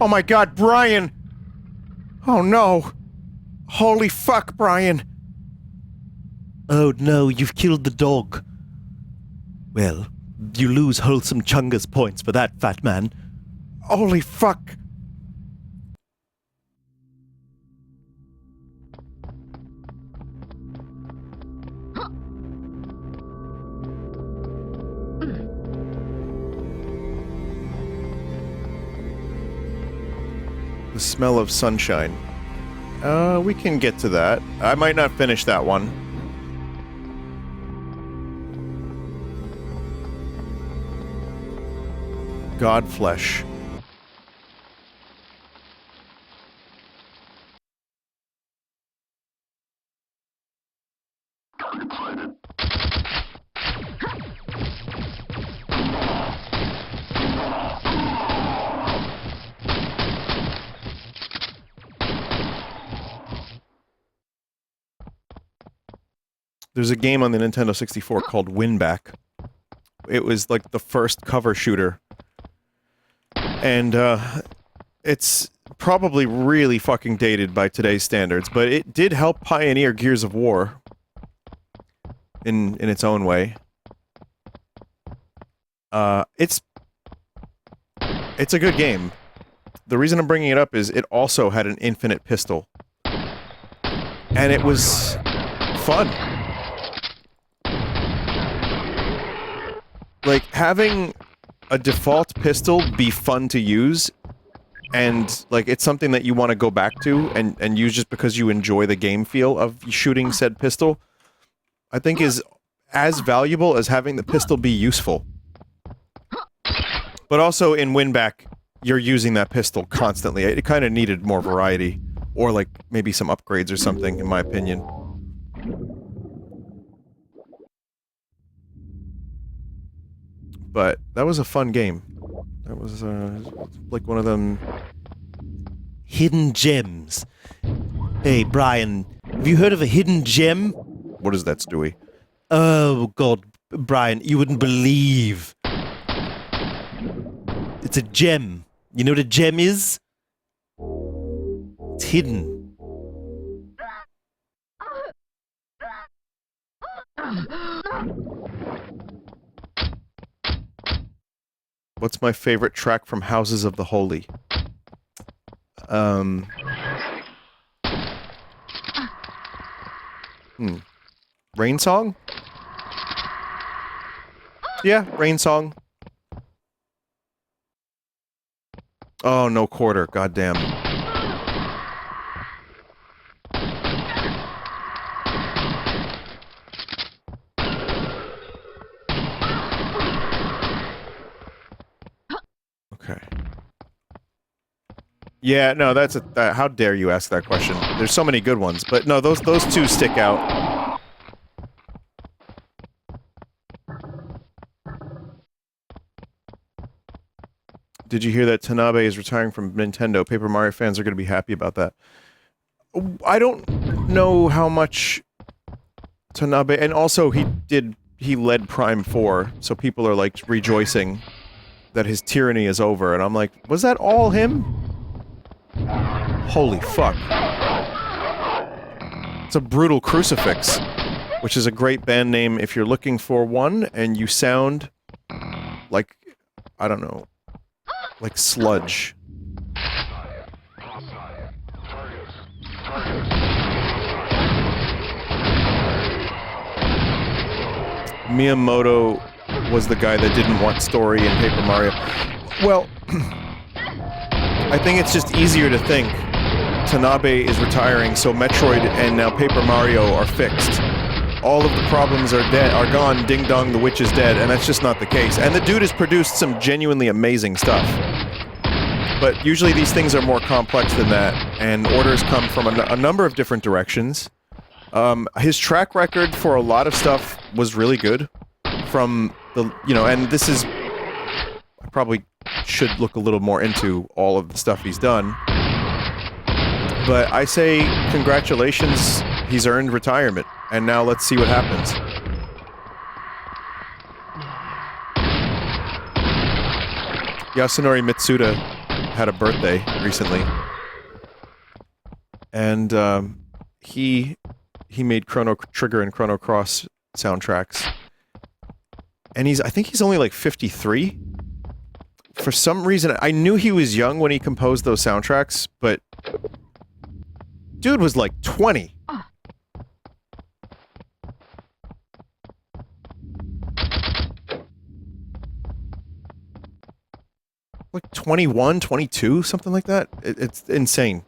Oh my god, Brian! Oh no! Holy fuck, Brian! Oh no, you've killed the dog. Well, you lose wholesome Chungus points for that, fat man. Holy fuck! The smell of sunshine. We can get to that. I might not finish that one. Godflesh. There's a game on the Nintendo 64 called Winback. It was like the first cover shooter. And, it's probably really fucking dated by today's standards, but it did help pioneer Gears of War. In its own way. It's a good game. The reason I'm bringing it up is it also had an infinite pistol. And it was fun. Like, having a default pistol be fun to use, and, like, it's something that you want to go back to and use just because you enjoy the game feel of shooting said pistol, I think is as valuable as having the pistol be useful. But also, in Winback, you're using that pistol constantly. It kind of needed more variety. Or, like, maybe some upgrades or something, in my opinion. But, that was a fun game. That was, like one of them... hidden gems. Hey, Brian, have you heard of a hidden gem? What is that, Stewie? Oh, God, Brian, you wouldn't believe. It's a gem. You know what a gem is? It's hidden. What's my favorite track from Houses of the Holy? Rain Song? Yeah, Rain Song. Oh, no quarter. Goddamn. Okay. Yeah, no, that's a... how dare you ask that question? There's so many good ones, but no, those two stick out. Did you hear that Tanabe is retiring from Nintendo? Paper Mario fans are going to be happy about that. I don't know how much Tanabe... And also, he led Prime 4, so people are, like, rejoicing that his tyranny is over, and I'm like, was that all him? Holy fuck. It's a brutal crucifix, which is a great band name if you're looking for one, and you sound like, I don't know, like sludge. Miyamoto was the guy that didn't want story in Paper Mario. Well, I think it's just easier to think Tanabe is retiring, so Metroid and now Paper Mario are fixed. All of the problems are gone, ding dong, the witch is dead, and that's just not the case. And the dude has produced some genuinely amazing stuff. But usually these things are more complex than that, and orders come from a number of different directions. His track record for a lot of stuff was really good. From the, you know, and this is... I probably should look a little more into all of the stuff he's done. But I say, congratulations, he's earned retirement. And now let's see what happens. Yasunori Mitsuda had a birthday recently. And, he made Chrono Trigger and Chrono Cross soundtracks. And I think he's only like 53. For some reason, I knew he was young when he composed those soundtracks, but... dude was like 20. Like 21, 22, something like that. It's insane.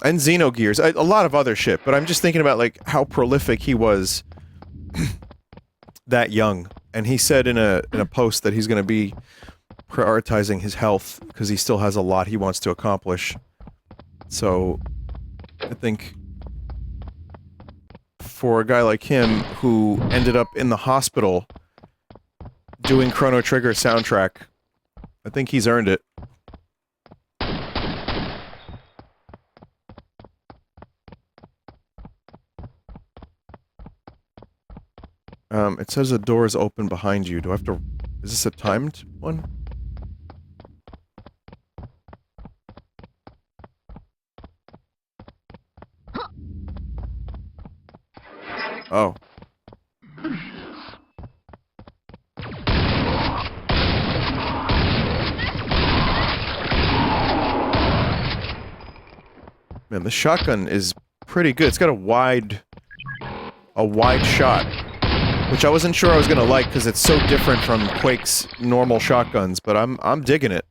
And Xenogears, a lot of other shit, but I'm just thinking about, like, how prolific he was that young. And he said in a post that he's going to be prioritizing his health, because he still has a lot he wants to accomplish. So, I think for a guy like him, who ended up in the hospital doing Chrono Trigger soundtrack, I think he's earned it. It says the door is open behind you. Do I have to... Is this a timed one? Oh. Man, the shotgun is pretty good. It's got a wide shot, which I wasn't sure I was gonna like because it's so different from Quake's normal shotguns, but I'm digging it.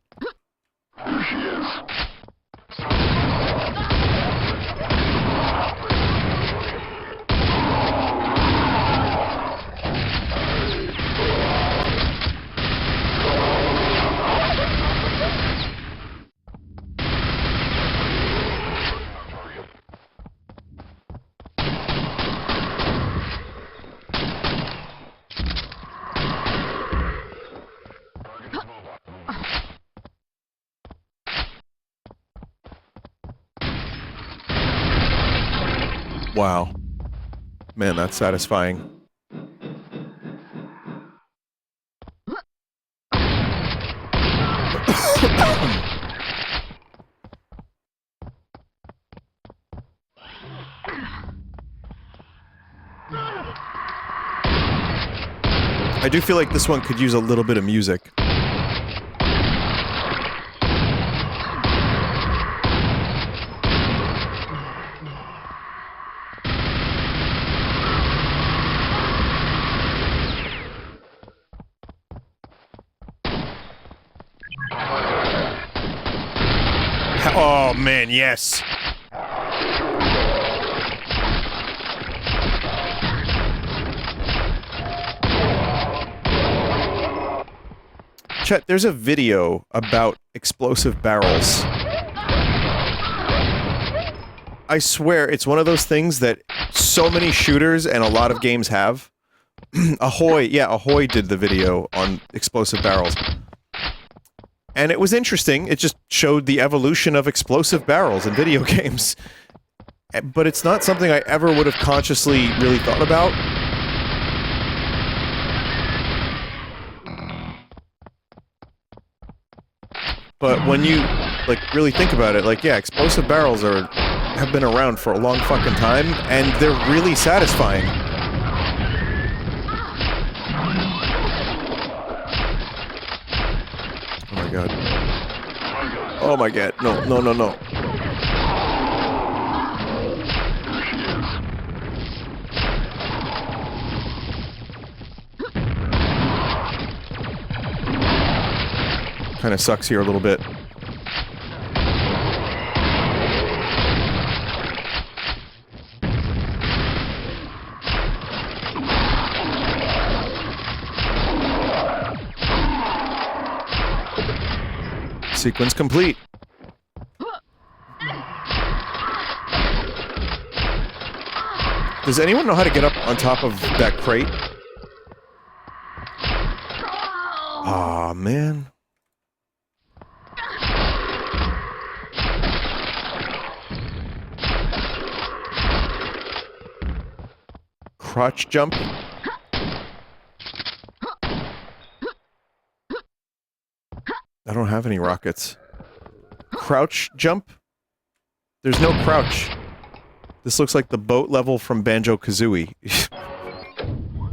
Wow. Man, that's satisfying. I do feel like this one could use a little bit of music. Oh man, yes. Chet, there's a video about explosive barrels. I swear, it's one of those things that so many shooters and a lot of games have. Ahoy, yeah, Ahoy did the video on explosive barrels. And it was interesting, it just showed the evolution of explosive barrels in video games. But it's not something I ever would have consciously really thought about. But when you, like, really think about it, like, yeah, explosive barrels have been around for a long fucking time, and they're really satisfying. Oh my god. Oh my god. No, no, no, no. Kind of sucks here a little bit. Sequence complete. Does anyone know how to get up on top of that crate? Aw, man. Crotch jump. I don't have any rockets. Crouch jump? There's no crouch. This looks like the boat level from Banjo-Kazooie.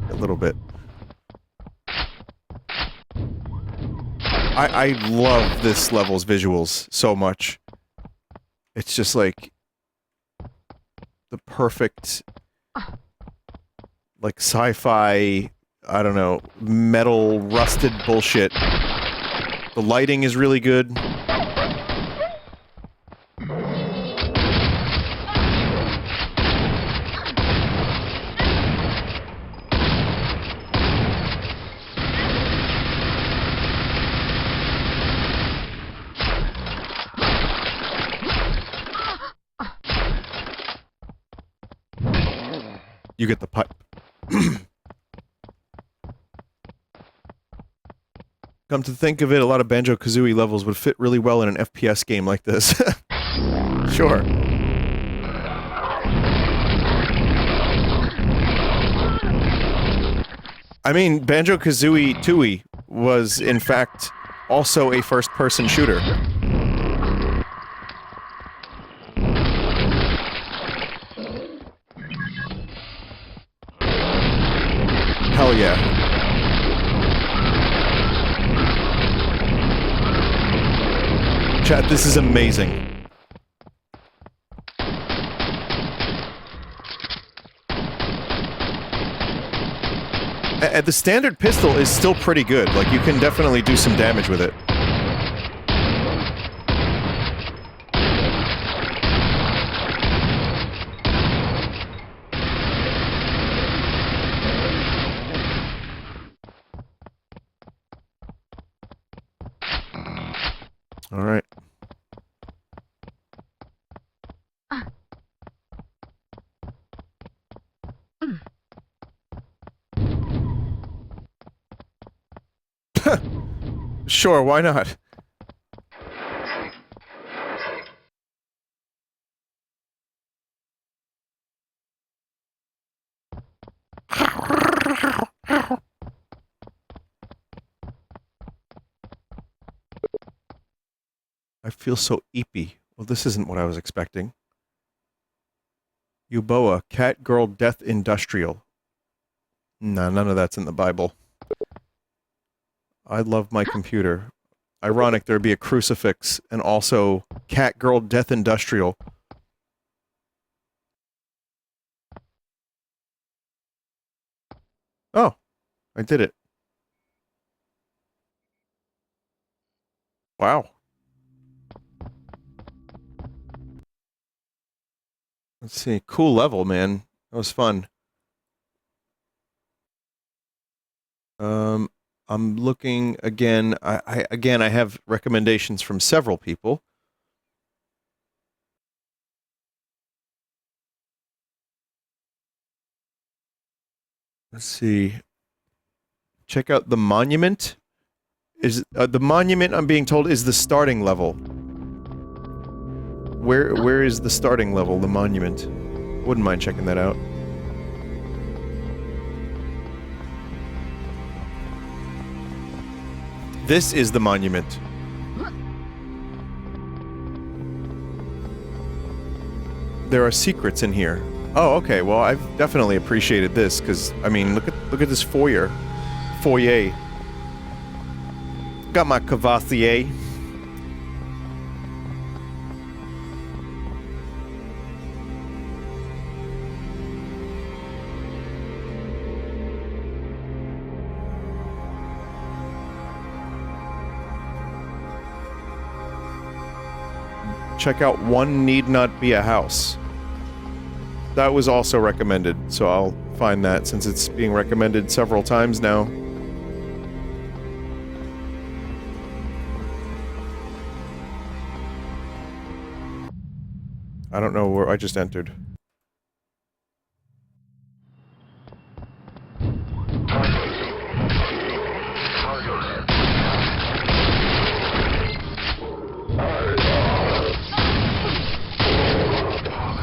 A little bit. I love this level's visuals so much. It's just like the perfect, like, sci-fi, I don't know, metal rusted bullshit. The lighting is really good. You get the pipe. Come to think of it, a lot of Banjo-Kazooie levels would fit really well in an FPS game like this. Sure. I mean, Banjo-Kazooie Tooie was, in fact, also a first-person shooter. Hell yeah. Chat, this is amazing. The standard pistol is still pretty good. Like, you can definitely do some damage with it. All right. Sure, why not? I feel so eepy. Well, this isn't what I was expecting. Euboa, cat, girl, death, industrial. Nah, none of that's in the Bible. I love my computer. Ironic there'd be a crucifix and also cat, girl, death, industrial. Oh, I did it. Wow. Let's see. Cool level, man. That was fun. I'm looking again. I have recommendations from several people. Let's see. Check out the monument. Is the monument, I'm being told, is the starting level. Where is the starting level? The monument. Wouldn't mind checking that out. This is the monument. There are secrets in here. Oh, okay. Well, I've definitely appreciated this because I mean, look at this foyer. Got my Cavassier. Check out One Need Not Be a House. That was also recommended, so I'll find that since it's being recommended several times now. I don't know where I just entered.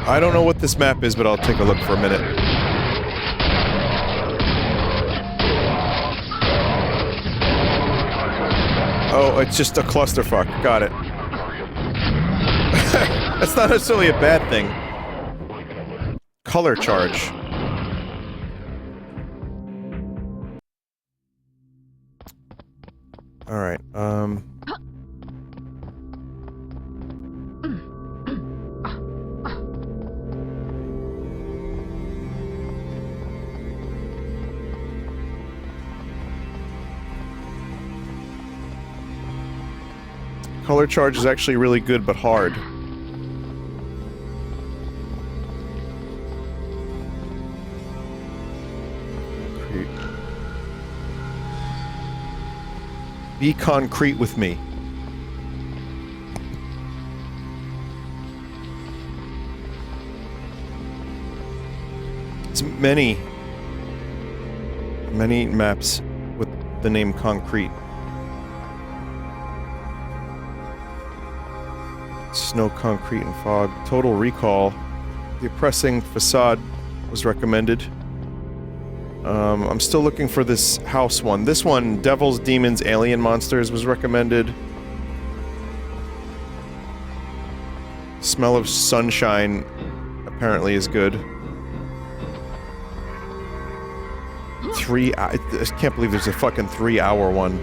I don't know what this map is, but I'll take a look for a minute. Oh, it's just a clusterfuck. Got it. That's not necessarily a bad thing. Color charge. Alright, color charge is actually really good, but hard. Concrete. Be concrete with me. It's many maps with the name concrete. Snow, concrete, and fog. Total Recall. The Oppressing Facade was recommended. I'm still looking for this house one. This one, Devils, Demons, Alien Monsters, was recommended. Smell of Sunshine apparently is good. I can't believe there's a fucking 3-hour one.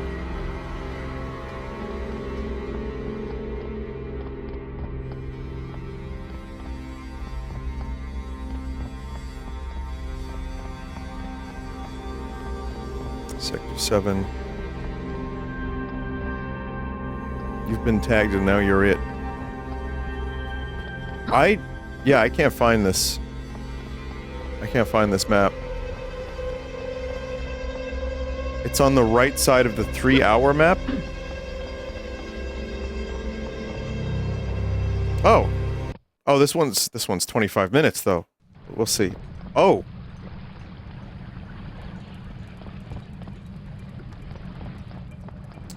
Sector 7. You've been tagged and now you're it. Yeah, I can't find this. I can't find this map. It's on the right side of the 3-hour map? Oh. Oh, this one's 25 minutes, though. We'll see. Oh!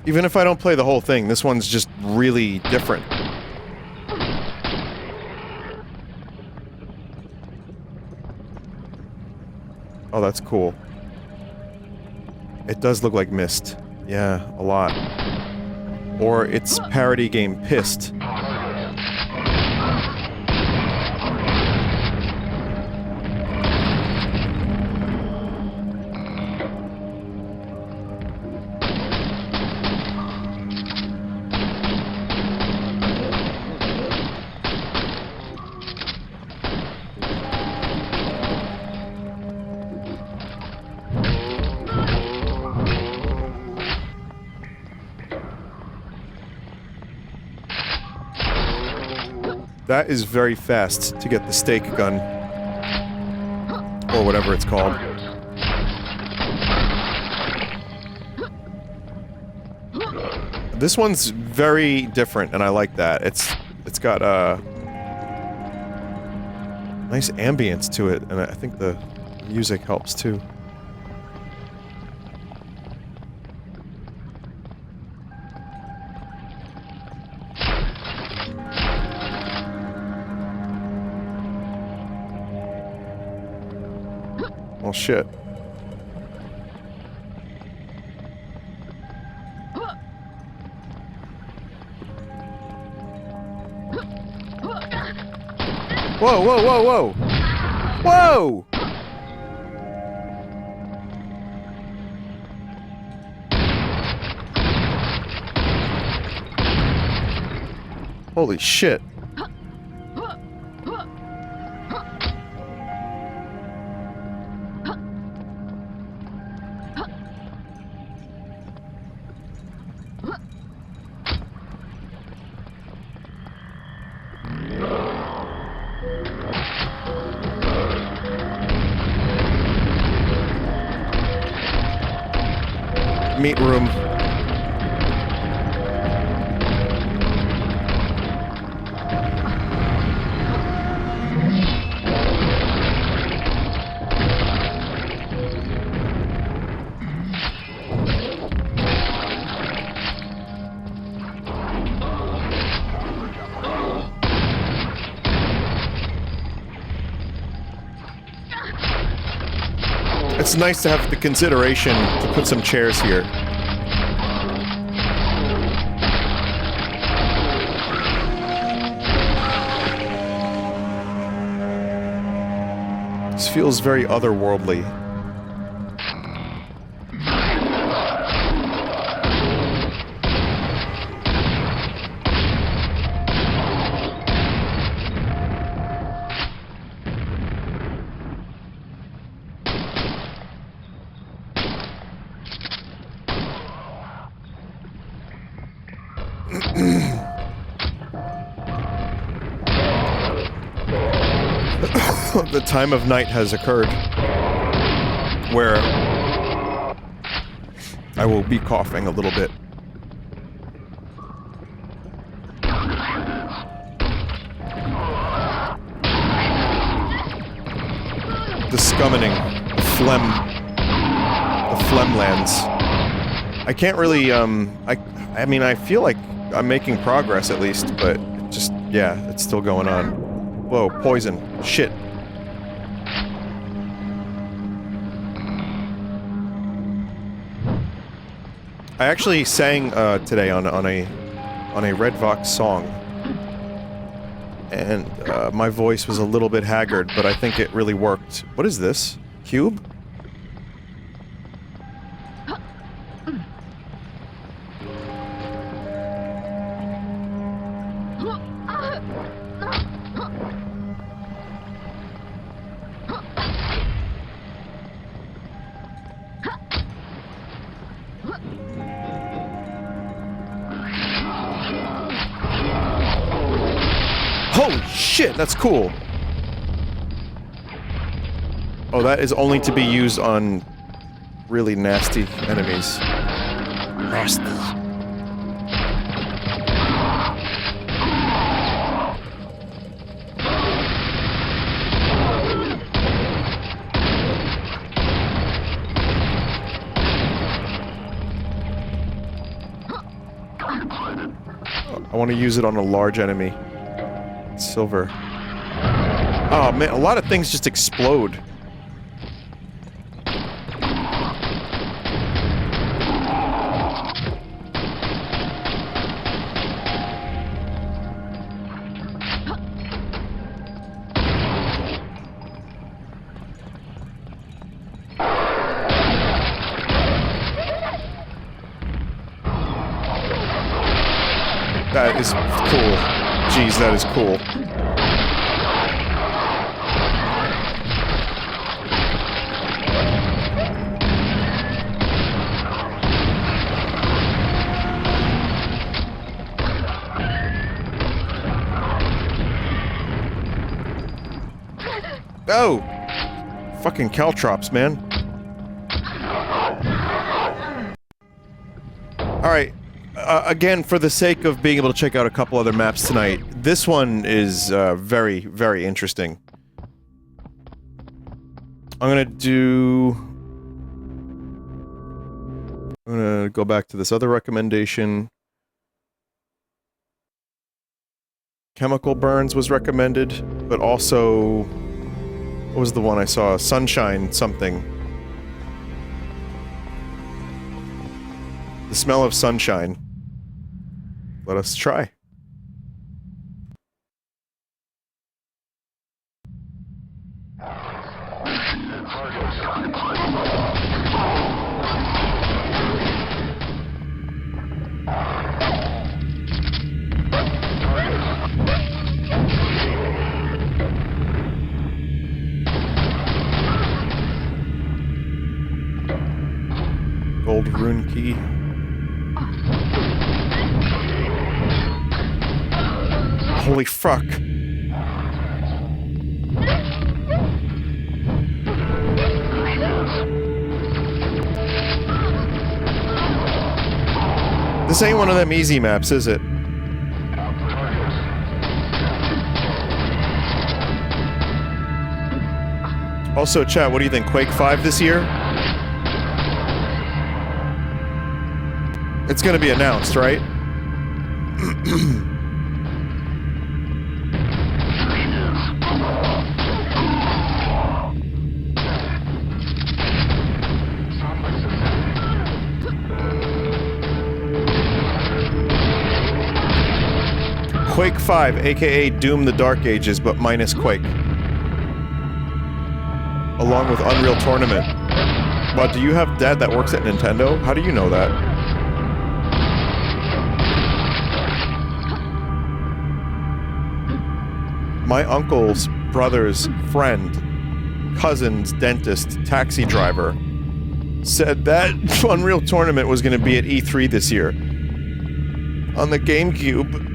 Even if I don't play the whole thing, this one's just really different. Oh, that's cool. It does look like Myst. Yeah, a lot. Or its parody game, Pissed. That is very fast to get the stake gun. Or whatever it's called. This one's very different, and I like that. It's got a nice ambience to it, and I think the music helps too. Well, shit. Whoa, whoa, whoa, whoa! Whoa! Holy shit. Meat room. It's nice to have the consideration to put some chairs here. This feels very otherworldly. The time of night has occurred where I will be coughing a little bit. The scummining, the phlegm lands. I can't really, I mean, I feel like I'm making progress at least, but it just, yeah, it's still going on. Whoa, poison. Shit. I actually sang today on a Red Vox song, and my voice was a little bit haggard, but I think it really worked. What is this? Cube? Holy shit, that's cool. Oh, that is only to be used on really nasty enemies. Nasty. I want to use it on a large enemy. Silver. Oh man, a lot of things just explode. That is cool. Jeez, that is cool. Oh! Fucking caltrops, man. Alright. Again, for the sake of being able to check out a couple other maps tonight, this one is very, very interesting. I'm gonna go back to this other recommendation. Chemical Burns was recommended, but also... what was the one I saw? Sunshine something. The smell of sunshine. Let us try. Gold rune key. Holy fuck. This ain't one of them easy maps, is it? Also, chat, what do you think? Quake 5 this year? It's gonna be announced, right? Quake 5, aka Doom the Dark Ages, but minus Quake. Along with Unreal Tournament. Wow, do you have dad that works at Nintendo? How do you know that? My uncle's brother's friend, cousin's dentist, taxi driver, said that Unreal Tournament was going to be at E3 this year. On the GameCube.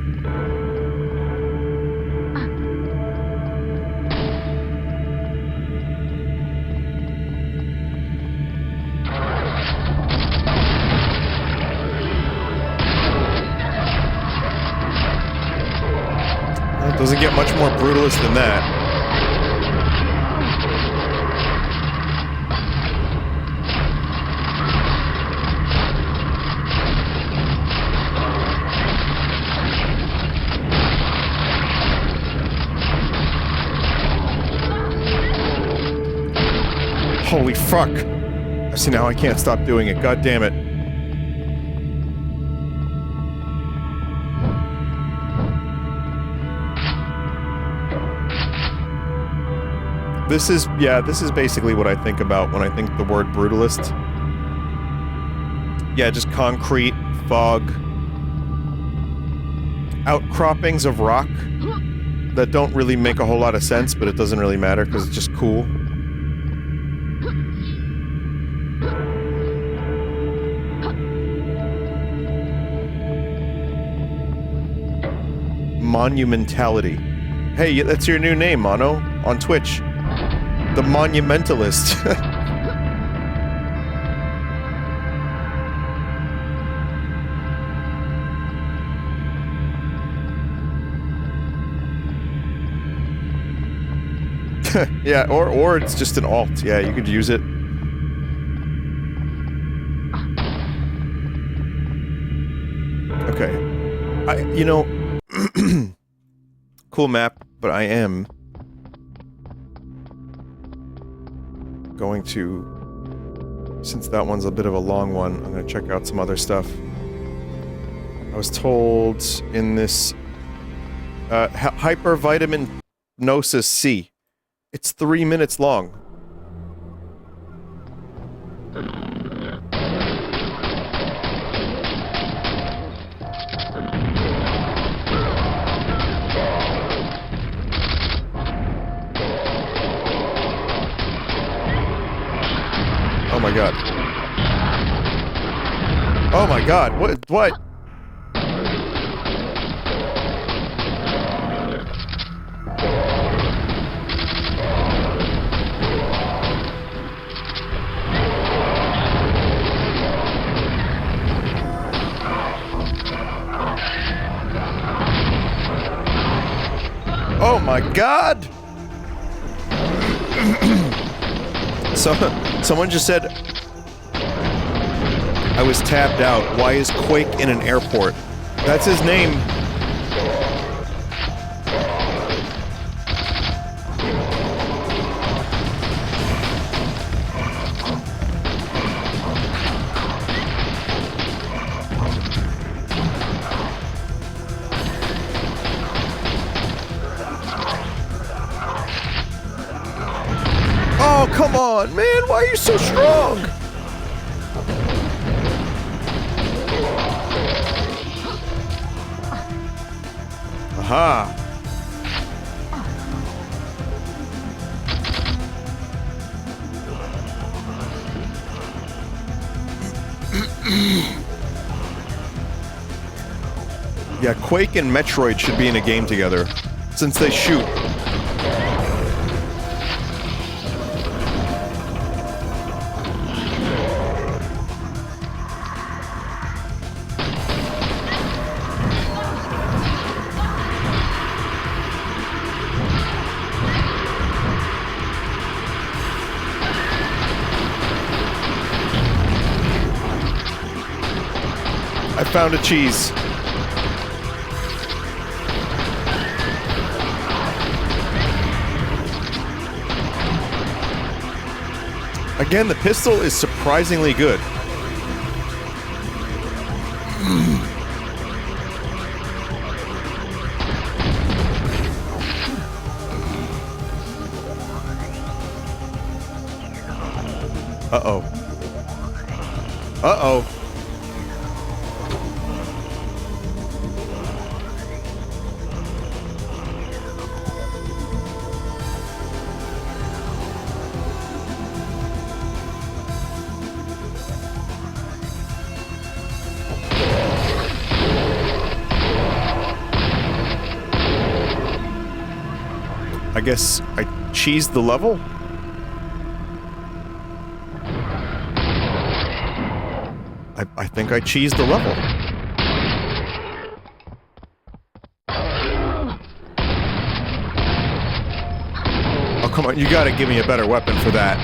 Doesn't get much more brutalist than that. Holy fuck. See, now I can't stop doing it. God damn it. This is basically what I think about when I think the word brutalist. Yeah, just concrete, fog, outcroppings of rock that don't really make a whole lot of sense, but it doesn't really matter because it's just cool. Monumentality. Hey, that's your new name, Mono, on Twitch. The Monumentalist. Yeah, or it's just an alt. Yeah, you could use it. Okay. You know, cool map, but I am going to, since that one's a bit of a long one, I'm going to check out some other stuff. I was told in this Hypervitaminosis C, it's 3 minutes long. Oh my god. Oh my god, what? Oh my god! So, someone just said I was tabbed out. Why is Quake in an airport? That's his name. Oh, come on, man! Why are you so strong? Aha! Yeah, Quake and Metroid should be in a game together, since they shoot. I found a cheese. Again, the pistol is surprisingly good. Uh-oh. Uh-oh. I guess I cheesed the level? I think I cheesed the level. Oh, come on, you gotta give me a better weapon for that.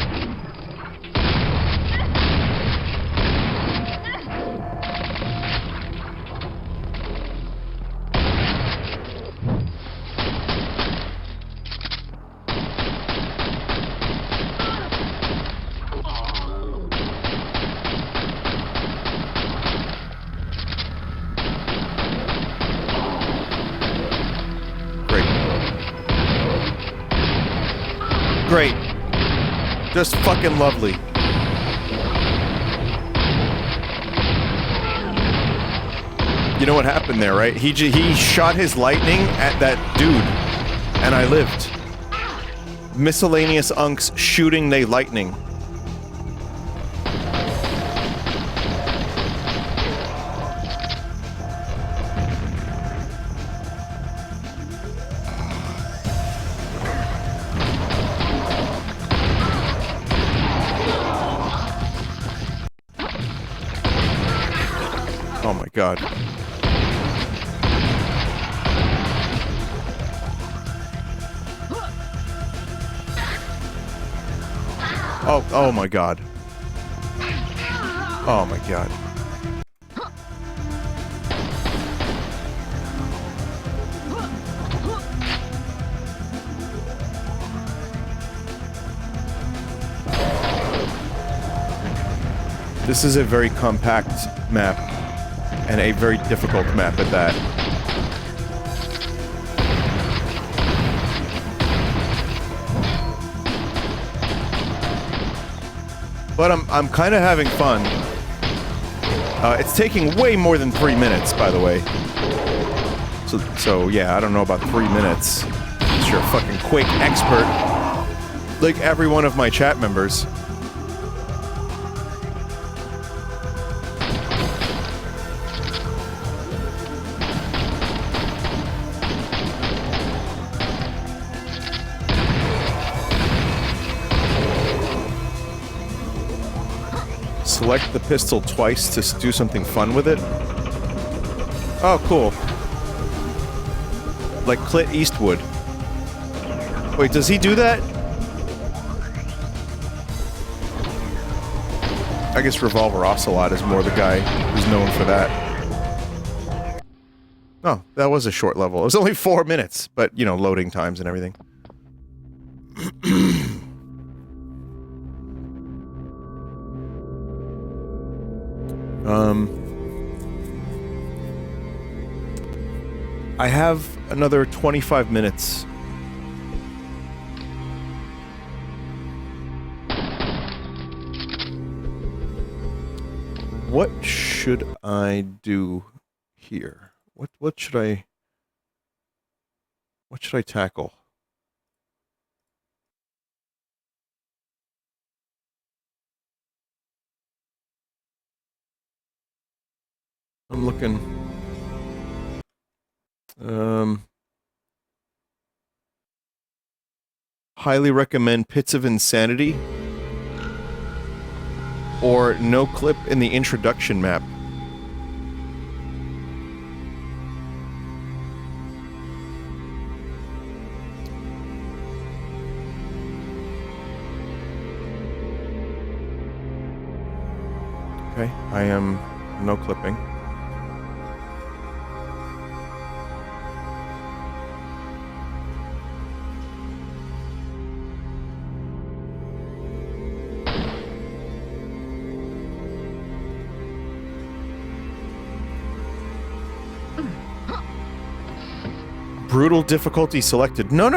great. Just fucking lovely. You know what happened there, right? He shot his lightning at that dude, and I lived. Miscellaneous unks shooting they lightning. Oh my god. Oh my god. Oh my god. This is a very compact map, and a very difficult map at that. But I'm kind of having fun. It's taking way more than 3 minutes, by the way. So yeah, I don't know about 3 minutes. Unless you're a fucking Quake expert, like every one of my chat members. Select the pistol twice to do something fun with it. Oh, cool. Like Clint Eastwood. Wait, does he do that? I guess Revolver Ocelot is more the guy who's known for that. Oh, that was a short level. It was only 4 minutes, but, you know, loading times and everything. I have another 25 minutes. What should I do here? What should I tackle? I'm looking. Highly recommend Pits of Insanity or no clip in the introduction map. Okay, I am no clipping. Brutal difficulty selected. No.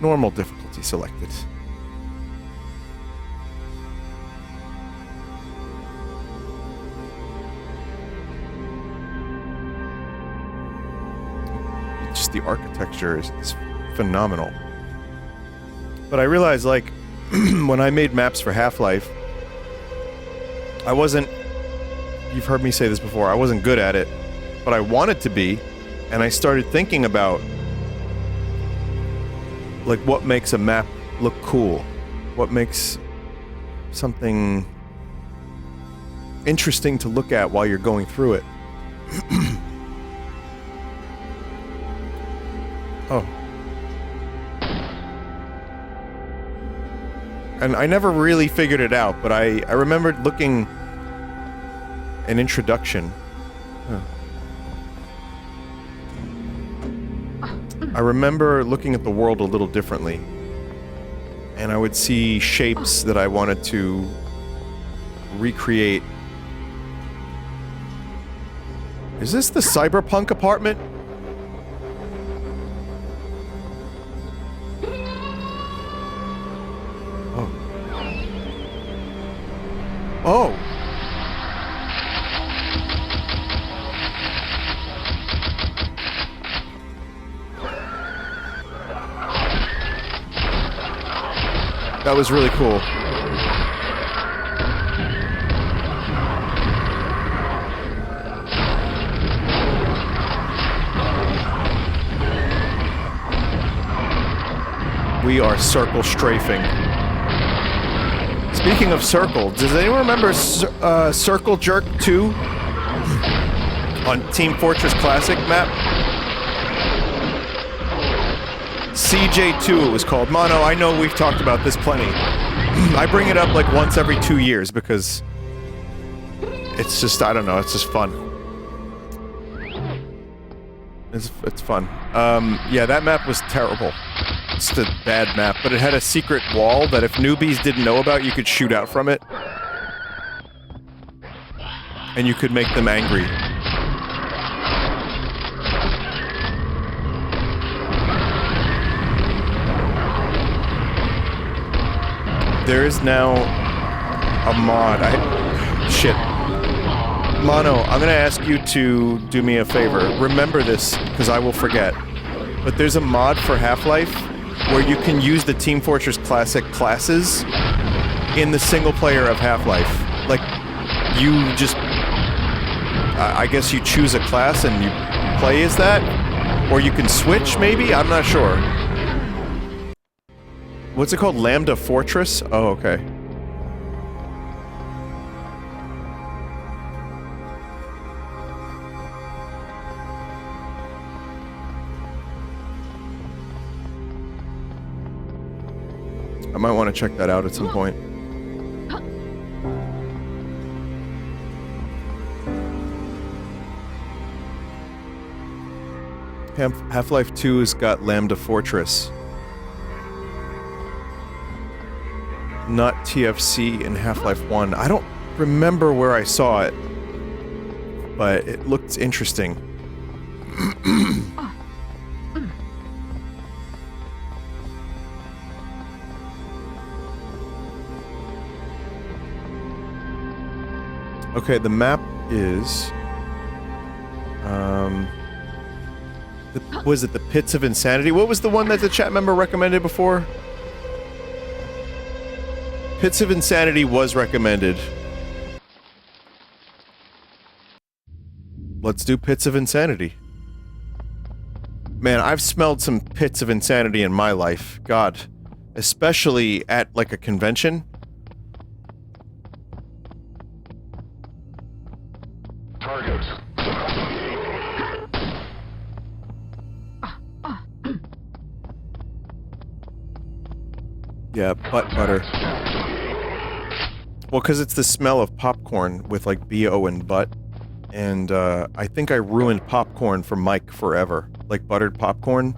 Normal difficulty selected. Just the architecture is phenomenal. But I realized, like, when I made maps for Half-Life, I wasn't... You've heard me say this before, I wasn't good at it, but I wanted to be, and I started thinking about, like, what makes a map look cool? What makes something interesting to look at while you're going through it? Oh. And I never really figured it out, but I remembered looking an introduction. Huh. I remember looking at the world a little differently. and I would see shapes that I wanted to recreate. Is this the Cyberpunk apartment? Oh. Oh! That was really cool. We are circle strafing. Speaking of circle, does anyone remember Circle Jerk 2 on Team Fortress Classic map? CJ2 it was called. Mono, I know we've talked about this plenty. I bring it up like once every 2 years because it's just, I don't know, it's just fun. It's fun. Yeah, that map was terrible. It's a bad map, but it had a secret wall that if newbies didn't know about, you could shoot out from it. And you could make them angry. There is now a mod. Shit. Mono, I'm gonna ask you to do me a favor. Remember this, because I will forget. But there's a mod for Half-Life where you can use the Team Fortress Classic classes in the single player of Half-Life. Like, you just... I guess you choose a class and you play as that? Or you can switch, maybe? I'm not sure. What's it called? Lambda Fortress? Oh, okay. I might want to check that out at some point. Half-Life 2 has got Lambda Fortress. Not TFC in Half-Life 1. I don't remember where I saw it, but it looked interesting. Okay, the map is... was it the Pits of Insanity? What was the one that the chat member recommended before? Pits of Insanity was recommended. Let's do Pits of Insanity. Man, I've smelled some Pits of Insanity in my life. God. Especially at, like, a convention. Targets. Yeah, butt butter. Well, because it's the smell of popcorn with, like, BO and butt. And, I think I ruined popcorn for Mike forever. Like, buttered popcorn.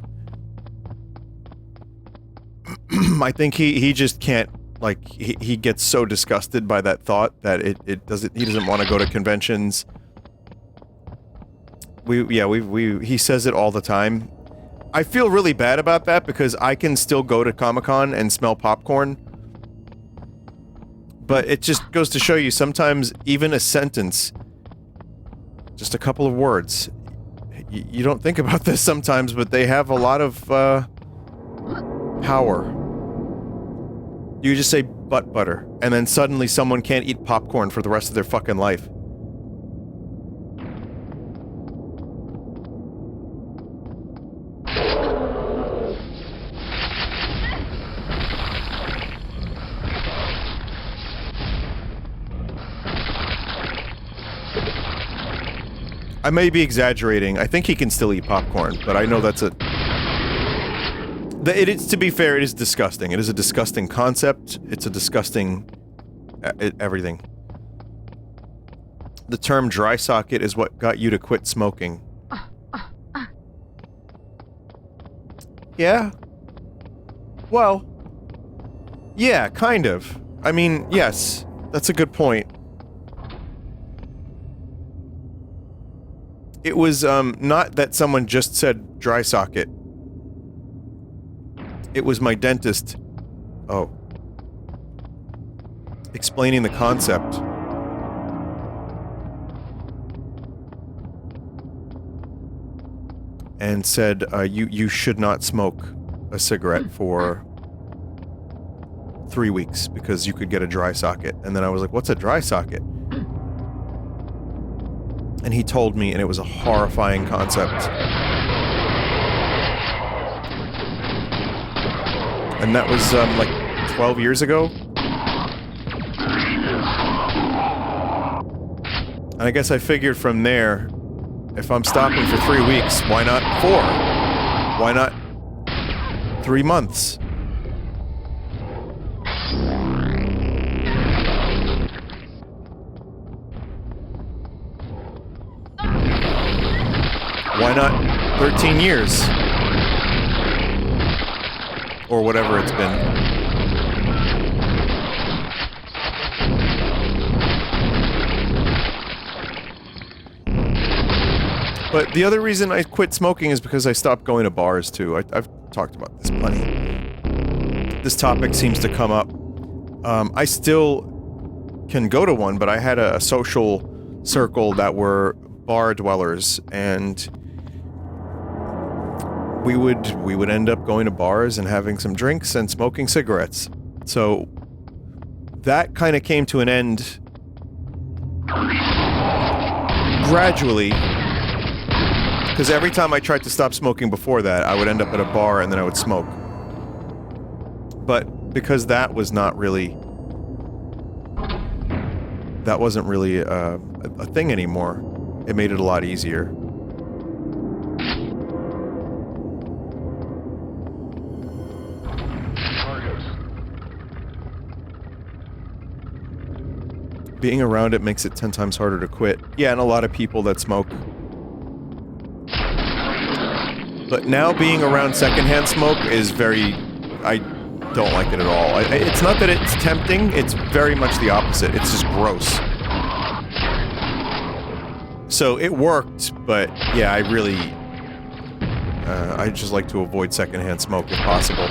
I think he just can't, like, he gets so disgusted by that thought that he doesn't want to go to conventions. He says it all the time. I feel really bad about that because I can still go to Comic-Con and smell popcorn. But it just goes to show you sometimes even a sentence, just a couple of words, you don't think about this sometimes, but they have a lot of, power. You just say butt butter, and then suddenly someone can't eat popcorn for the rest of their fucking life. I may be exaggerating. I think he can still eat popcorn, but I know that's a... to be fair, it is disgusting. It is a disgusting concept. It's a disgusting... everything. The term dry socket is what got you to quit smoking. Yeah. Well... Yeah, kind of. I mean, yes, that's a good point. It was, not that someone just said dry socket. It was my dentist. Oh. Explaining the concept. And said, you should not smoke a cigarette for 3 weeks because you could get a dry socket. And then I was like, what's a dry socket? And he told me, and it was a horrifying concept. And that was, like, 12 years ago? And I guess I figured from there, if I'm stopping for 3 weeks, why not 4? Why not 3 months? Why not 13 years? Or whatever it's been. But the other reason I quit smoking is because I stopped going to bars, too. I've talked about this plenty. This topic seems to come up. I still can go to one, but I had a social circle that were bar dwellers, and we would end up going to bars and having some drinks and smoking cigarettes. So that kind of came to an end gradually, because every time I tried to stop smoking before that, I would end up at a bar and then I would smoke. But because that was not really... that wasn't really a thing anymore, it made it a lot easier. Being around it makes it 10 times harder to quit. Yeah, and a lot of people that smoke. But now being around secondhand smoke is very... I don't like it at all. It's not that it's tempting, it's very much the opposite. It's just gross. So it worked, but yeah, I really... I just like to avoid secondhand smoke if possible.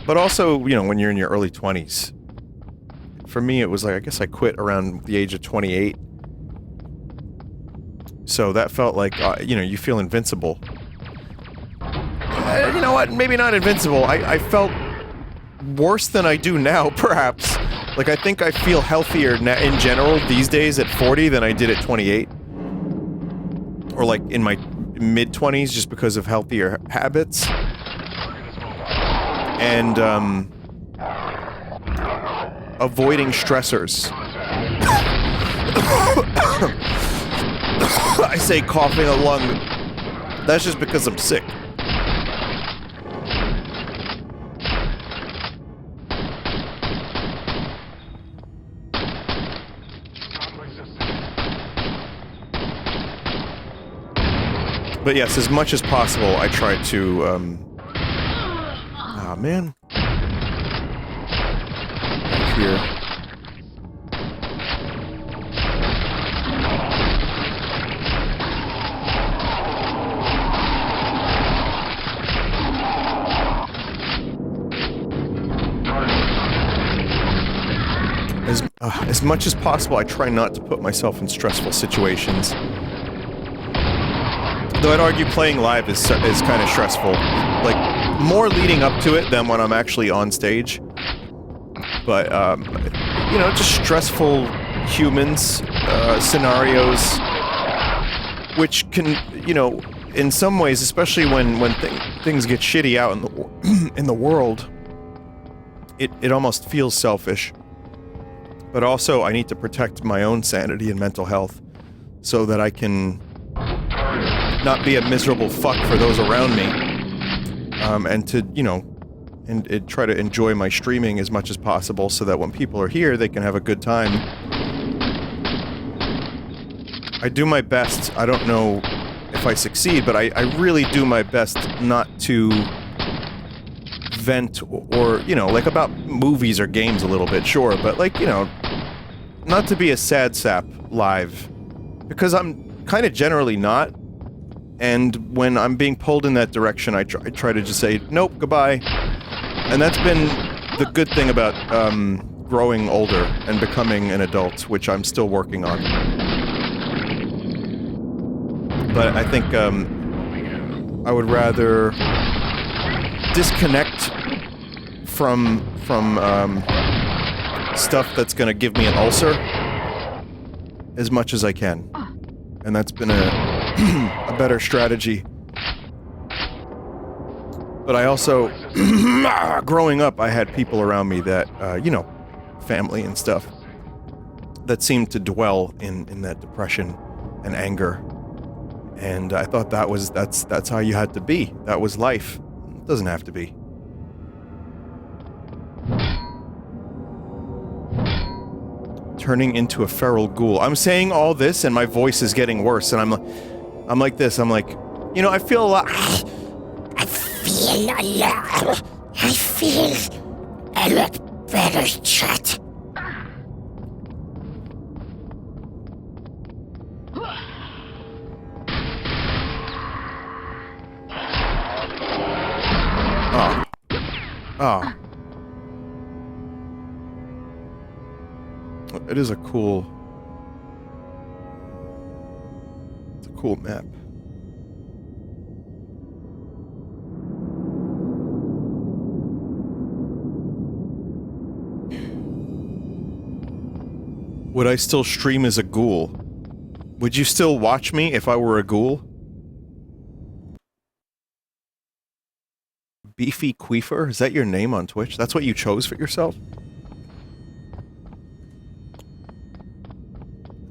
But also, you know, when you're in your early 20s. For me, it was like, I guess I quit around the age of 28. So that felt like, you know, you feel invincible. You know what? Maybe not invincible. I felt worse than I do now, perhaps. Like, I think I feel healthier in general these days at 40 than I did at 28. Or like in my mid-20s, just because of healthier habits. And, avoiding stressors. I say coughing a lung. That's just because I'm sick. But yes, as much as possible, I try to, aw, man. Back here. As much as possible, I try not to put myself in stressful situations. Though I'd argue playing live is kind of stressful. Like, more leading up to it than when I'm actually on stage. But, you know, just stressful humans, scenarios, which can, you know, in some ways, especially when things get shitty out in the world, it almost feels selfish. But also, I need to protect my own sanity and mental health so that I can not be a miserable fuck for those around me. And to, you know, and try to enjoy my streaming as much as possible so that when people are here, they can have a good time. I do my best. I don't know if I succeed, but I really do my best not to vent or, you know, like about movies or games a little bit, sure, but like, you know, not to be a sad sap live, because I'm kind of generally not, and when I'm being pulled in that direction, I try to just say, nope, goodbye, and that's been the good thing about growing older and becoming an adult, which I'm still working on. But I think I would rather disconnect from stuff that's gonna give me an ulcer as much as I can, and that's been a better strategy. But I also, growing up, I had people around me that, you know, family and stuff, that seemed to dwell in that depression and anger. And I thought that's how you had to be. That was life. It doesn't have to be. Turning into a feral ghoul. I'm saying all this and my voice is getting worse, and I'm like this. I'm like, you know, I feel a lot better, chat. Oh. It is a cool... It's a cool map. Would I still stream as a ghoul? Would you still watch me if I were a ghoul? Beefy Queefer? Is that your name on Twitch? That's what you chose for yourself?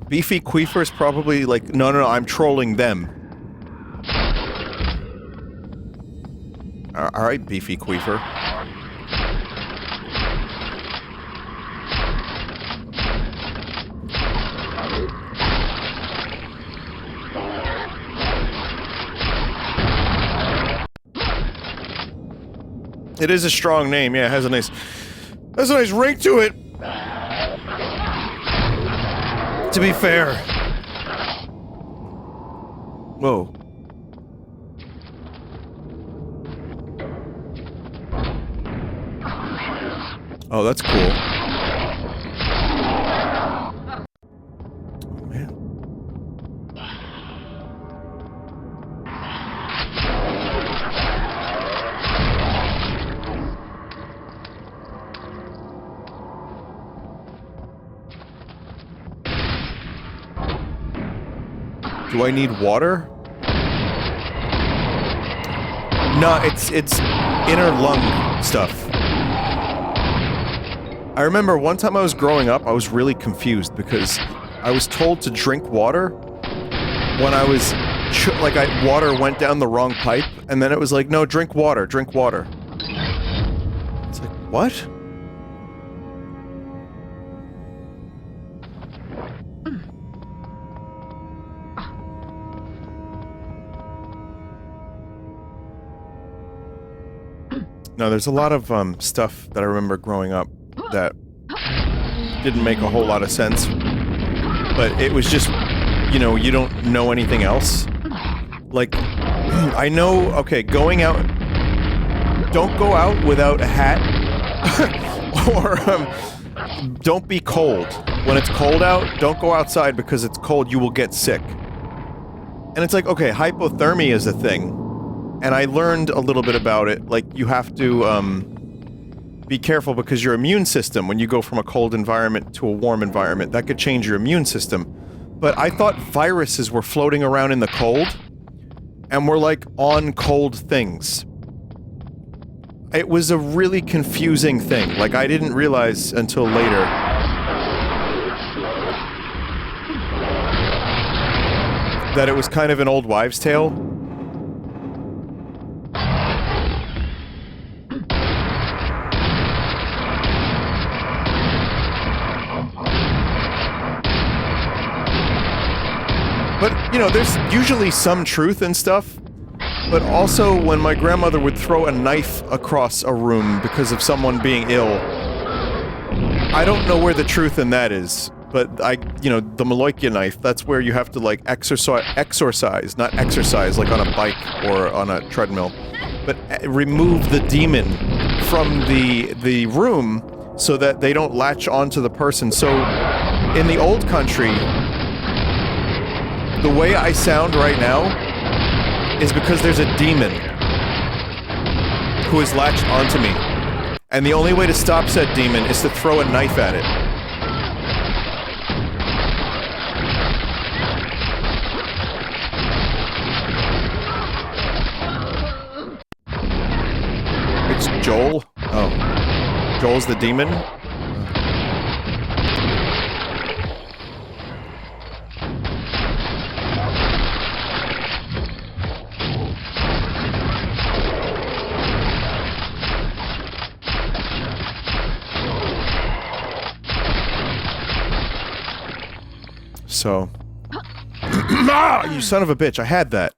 Beefy Queefer is probably like, no, I'm trolling them. Alright, Beefy Queefer. It is a strong name, yeah, it has a nice ring to it. To be fair. Whoa. Oh, that's cool. Oh, man. Do I need water? No, it's inner lung stuff. I remember one time I was growing up, I was really confused because I was told to drink water when I was water went down the wrong pipe, and then it was like, no, drink water, drink water. It's like, what? No, there's a lot of stuff that I remember growing up that didn't make a whole lot of sense, but it was just, you know, you don't know anything else. Like, I know, okay, going out, don't go out without a hat, or don't be cold. When it's cold out, don't go outside because it's cold, you will get sick. And it's like, okay, hypothermia is a thing. And I learned a little bit about it, like, you have to, be careful because your immune system, when you go from a cold environment to a warm environment, that could change your immune system. But I thought viruses were floating around in the cold, and were, like, on cold things. It was a really confusing thing, like, I didn't realize until later. That it was kind of an old wives' tale. But, you know, there's usually some truth in stuff. But also, when my grandmother would throw a knife across a room because of someone being ill, I don't know where the truth in that is. But you know, the Maloikia knife, that's where you have to, like, exorcise, not exercise, like on a bike or on a treadmill, but remove the demon from the room so that they don't latch onto the person. So, in the old country, the way I sound right now is because there's a demon who has latched onto me. And the only way to stop said demon is to throw a knife at it. It's Joel? Oh. Joel's the demon? So... Ah! You son of a bitch, I had that.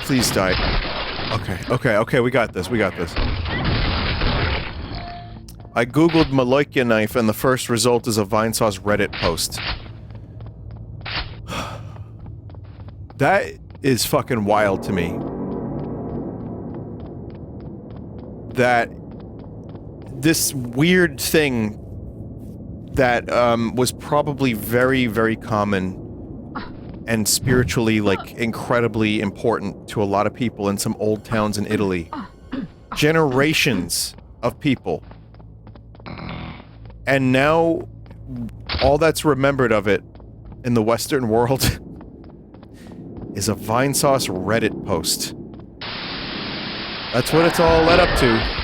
Please die. Okay, we got this, I googled Maloikia knife and the first result is a Vinesauce Reddit post. That is fucking wild to me. That this weird thing that was probably very, very common and spiritually, like, incredibly important to a lot of people in some old towns in Italy. Generations of people. And now, all that's remembered of it in the Western world is a Vinesauce Reddit post. That's what it's all led up to.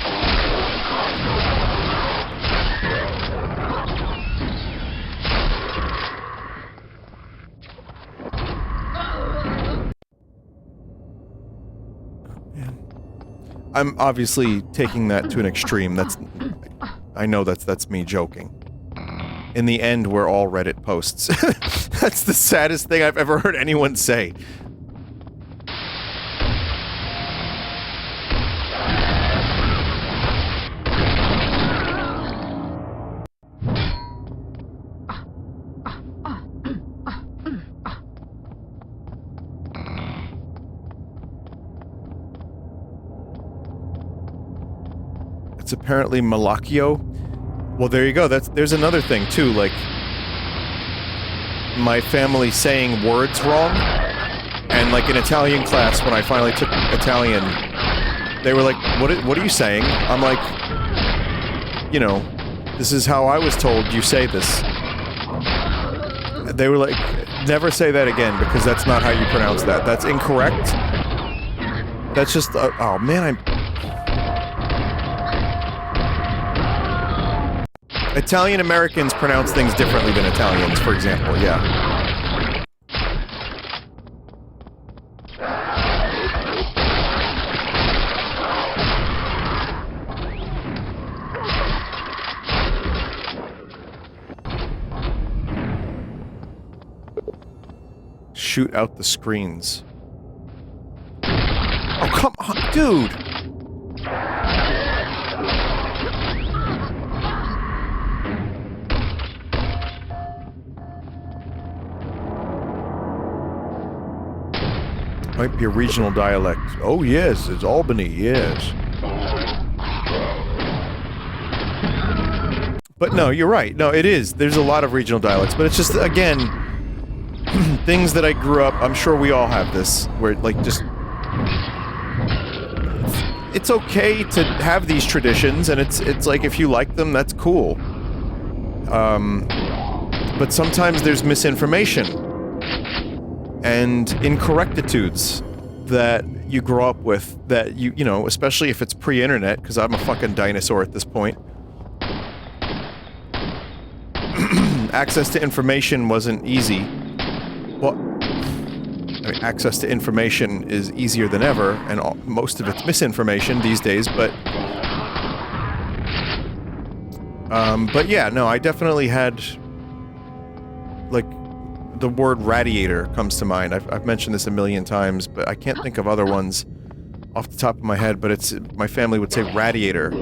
I'm obviously taking that to an extreme. I know that's me joking. In the end, we're all Reddit posts. That's the saddest thing I've ever heard anyone say. It's apparently Malacchio. Well, there you go. There's another thing, too, like... my family saying words wrong. And, like, in Italian class, when I finally took Italian, they were like, what are you saying? I'm like, you know, this is how I was told you say this. They were like, never say that again, because that's not how you pronounce that. That's incorrect. That's just... oh, man, Italian Americans pronounce things differently than Italians, for example, yeah. Shoot out the screens. Oh, come on, dude! Might be a regional dialect. Oh yes, it's Albany, yes. But no, you're right. No, it is. There's a lot of regional dialects, but it's just, again, things that I grew up, I'm sure we all have this, where, like, just... It's okay to have these traditions, and it's like, if you like them, that's cool. But sometimes there's misinformation. and incorrectitudes that you grow up with that you know, especially if it's pre-internet, because I'm a fucking dinosaur at this point. Access to information wasn't easy. Well, I mean, access to information is easier than ever, and most of it's misinformation these days, but yeah, no, I definitely had, like, the word radiator comes to mind. I've mentioned this a million times, but I can't think of other ones off the top of my head, but it's, my family would say radiator.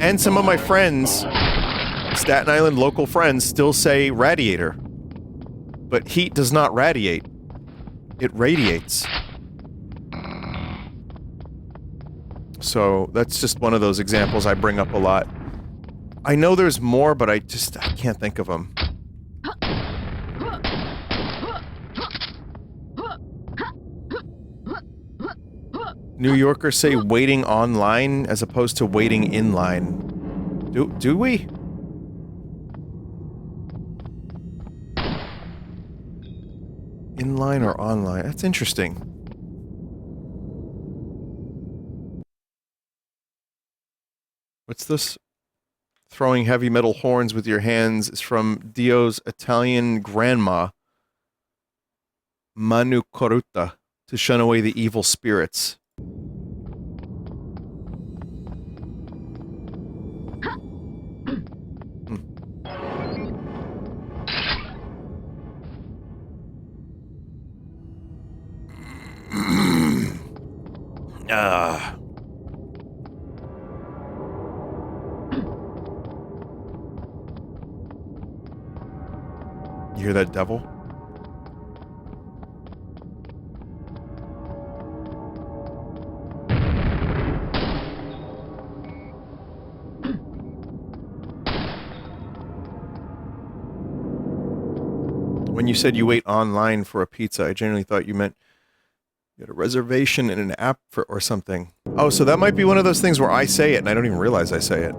And some of my friends, Staten Island local friends, still say radiator. But heat does not radiate. It radiates. So, that's just one of those examples I bring up a lot. I know there's more, but I can't think of them. New Yorkers say waiting online as opposed to waiting in line. Do we? In line or online? That's interesting. What's this? Throwing heavy metal horns with your hands is from Dio's Italian grandma, Manu Corutta, to shun away the evil spirits. You hear that devil? When you said you wait online for a pizza, I genuinely thought you meant you had a reservation in an app for, or something. Oh, so that might be one of those things where I say it and I don't even realize I say it.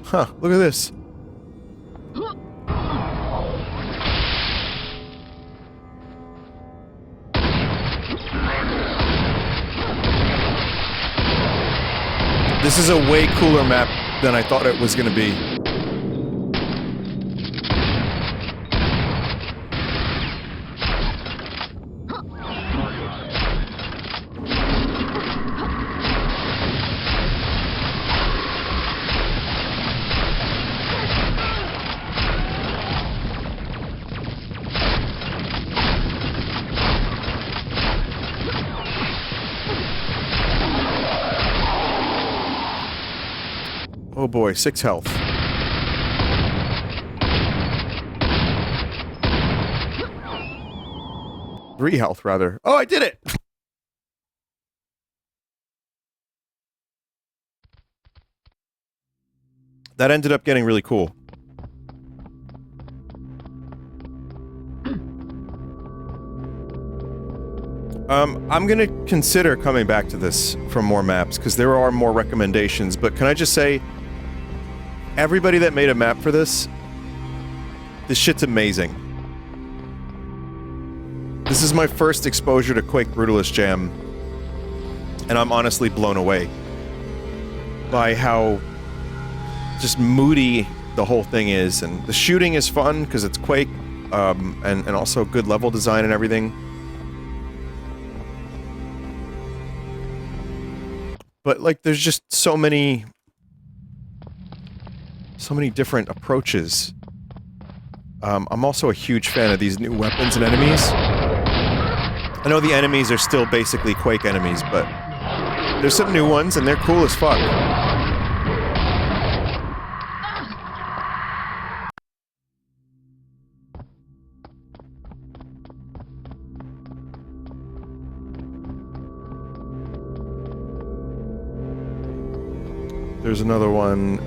Huh, look at this. This is a way cooler map than I thought it was gonna be. Oh boy, 6 health. Three health, rather. Oh, I did it! That ended up getting really cool. I'm gonna consider coming back to this for more maps, because there are more recommendations, but can I just say, everybody that made a map for this shit's amazing. This is my first exposure to Quake Brutalist Jam, and I'm honestly blown away by how just moody the whole thing is, and the shooting is fun because it's Quake, and also good level design and everything. But, like, there's just so many different approaches. I'm also a huge fan of these new weapons and enemies. I know the enemies are still basically Quake enemies, but there's some new ones, and they're cool as fuck. There's another one,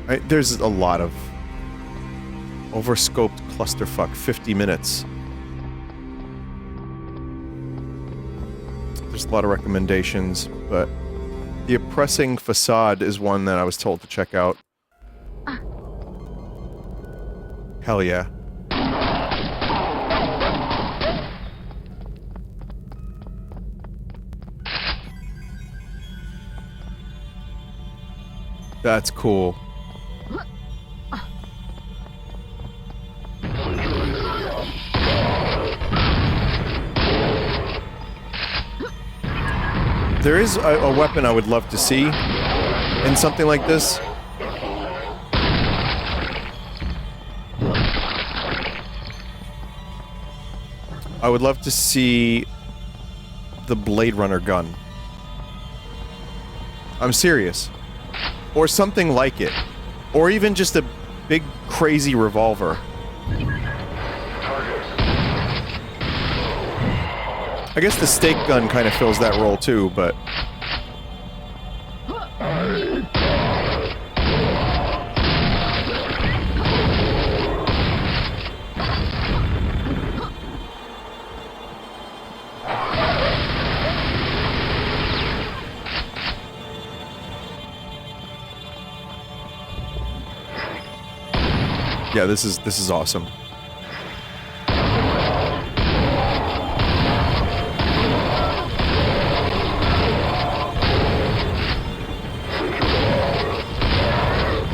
There's a lot of overscoped clusterfuck. 50 minutes. There's a lot of recommendations, but The Oppressing Facade is one that I was told to check out. Hell yeah. That's cool. There is a weapon I would love to see in something like this. I would love to see the Blade Runner gun. I'm serious. Or something like it. Or even just a big, crazy revolver. I guess the stake gun kind of fills that role too, but... yeah, this is awesome.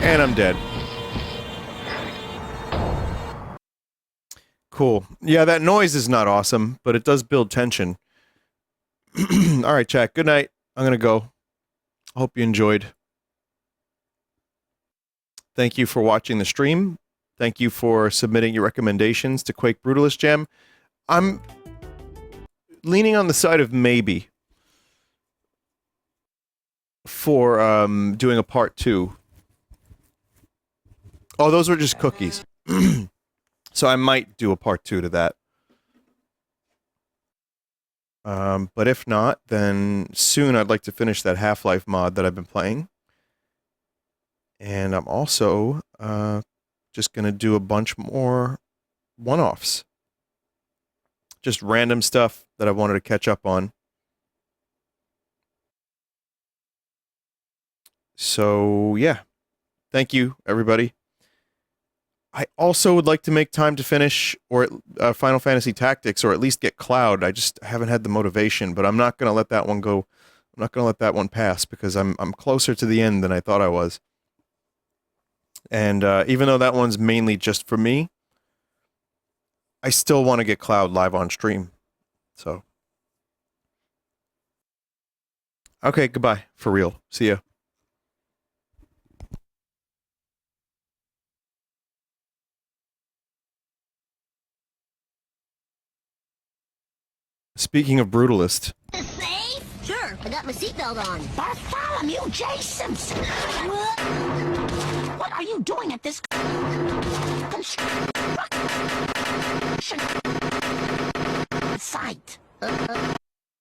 And I'm dead. Cool. Yeah, that noise is not awesome, but it does build tension. Alright, chat. Good night. I'm gonna go. I hope you enjoyed. Thank you for watching the stream. Thank you for submitting your recommendations to Quake Brutalist Jam. I'm leaning on the side of maybe for doing a part 2. Oh, those were just cookies. So I might do a part 2 to that. But if not, then soon I'd like to finish that Half-Life mod that I've been playing. And I'm also just going to do a bunch more one-offs. Just random stuff that I wanted to catch up on. So, yeah. Thank you, everybody. I also would like to make time to finish Final Fantasy Tactics, or at least get Cloud. I just haven't had the motivation, but I'm not going to let that one go. I'm not going to let that one pass, because I'm closer to the end than I thought I was. And even though that one's mainly just for me, I still want to get Cloud live on stream. So. Okay, goodbye. For real. See ya. Speaking of Brutalist. Safe? Sure, I got my seatbelt on. Bartholomew Jason! What are you doing at this construction site?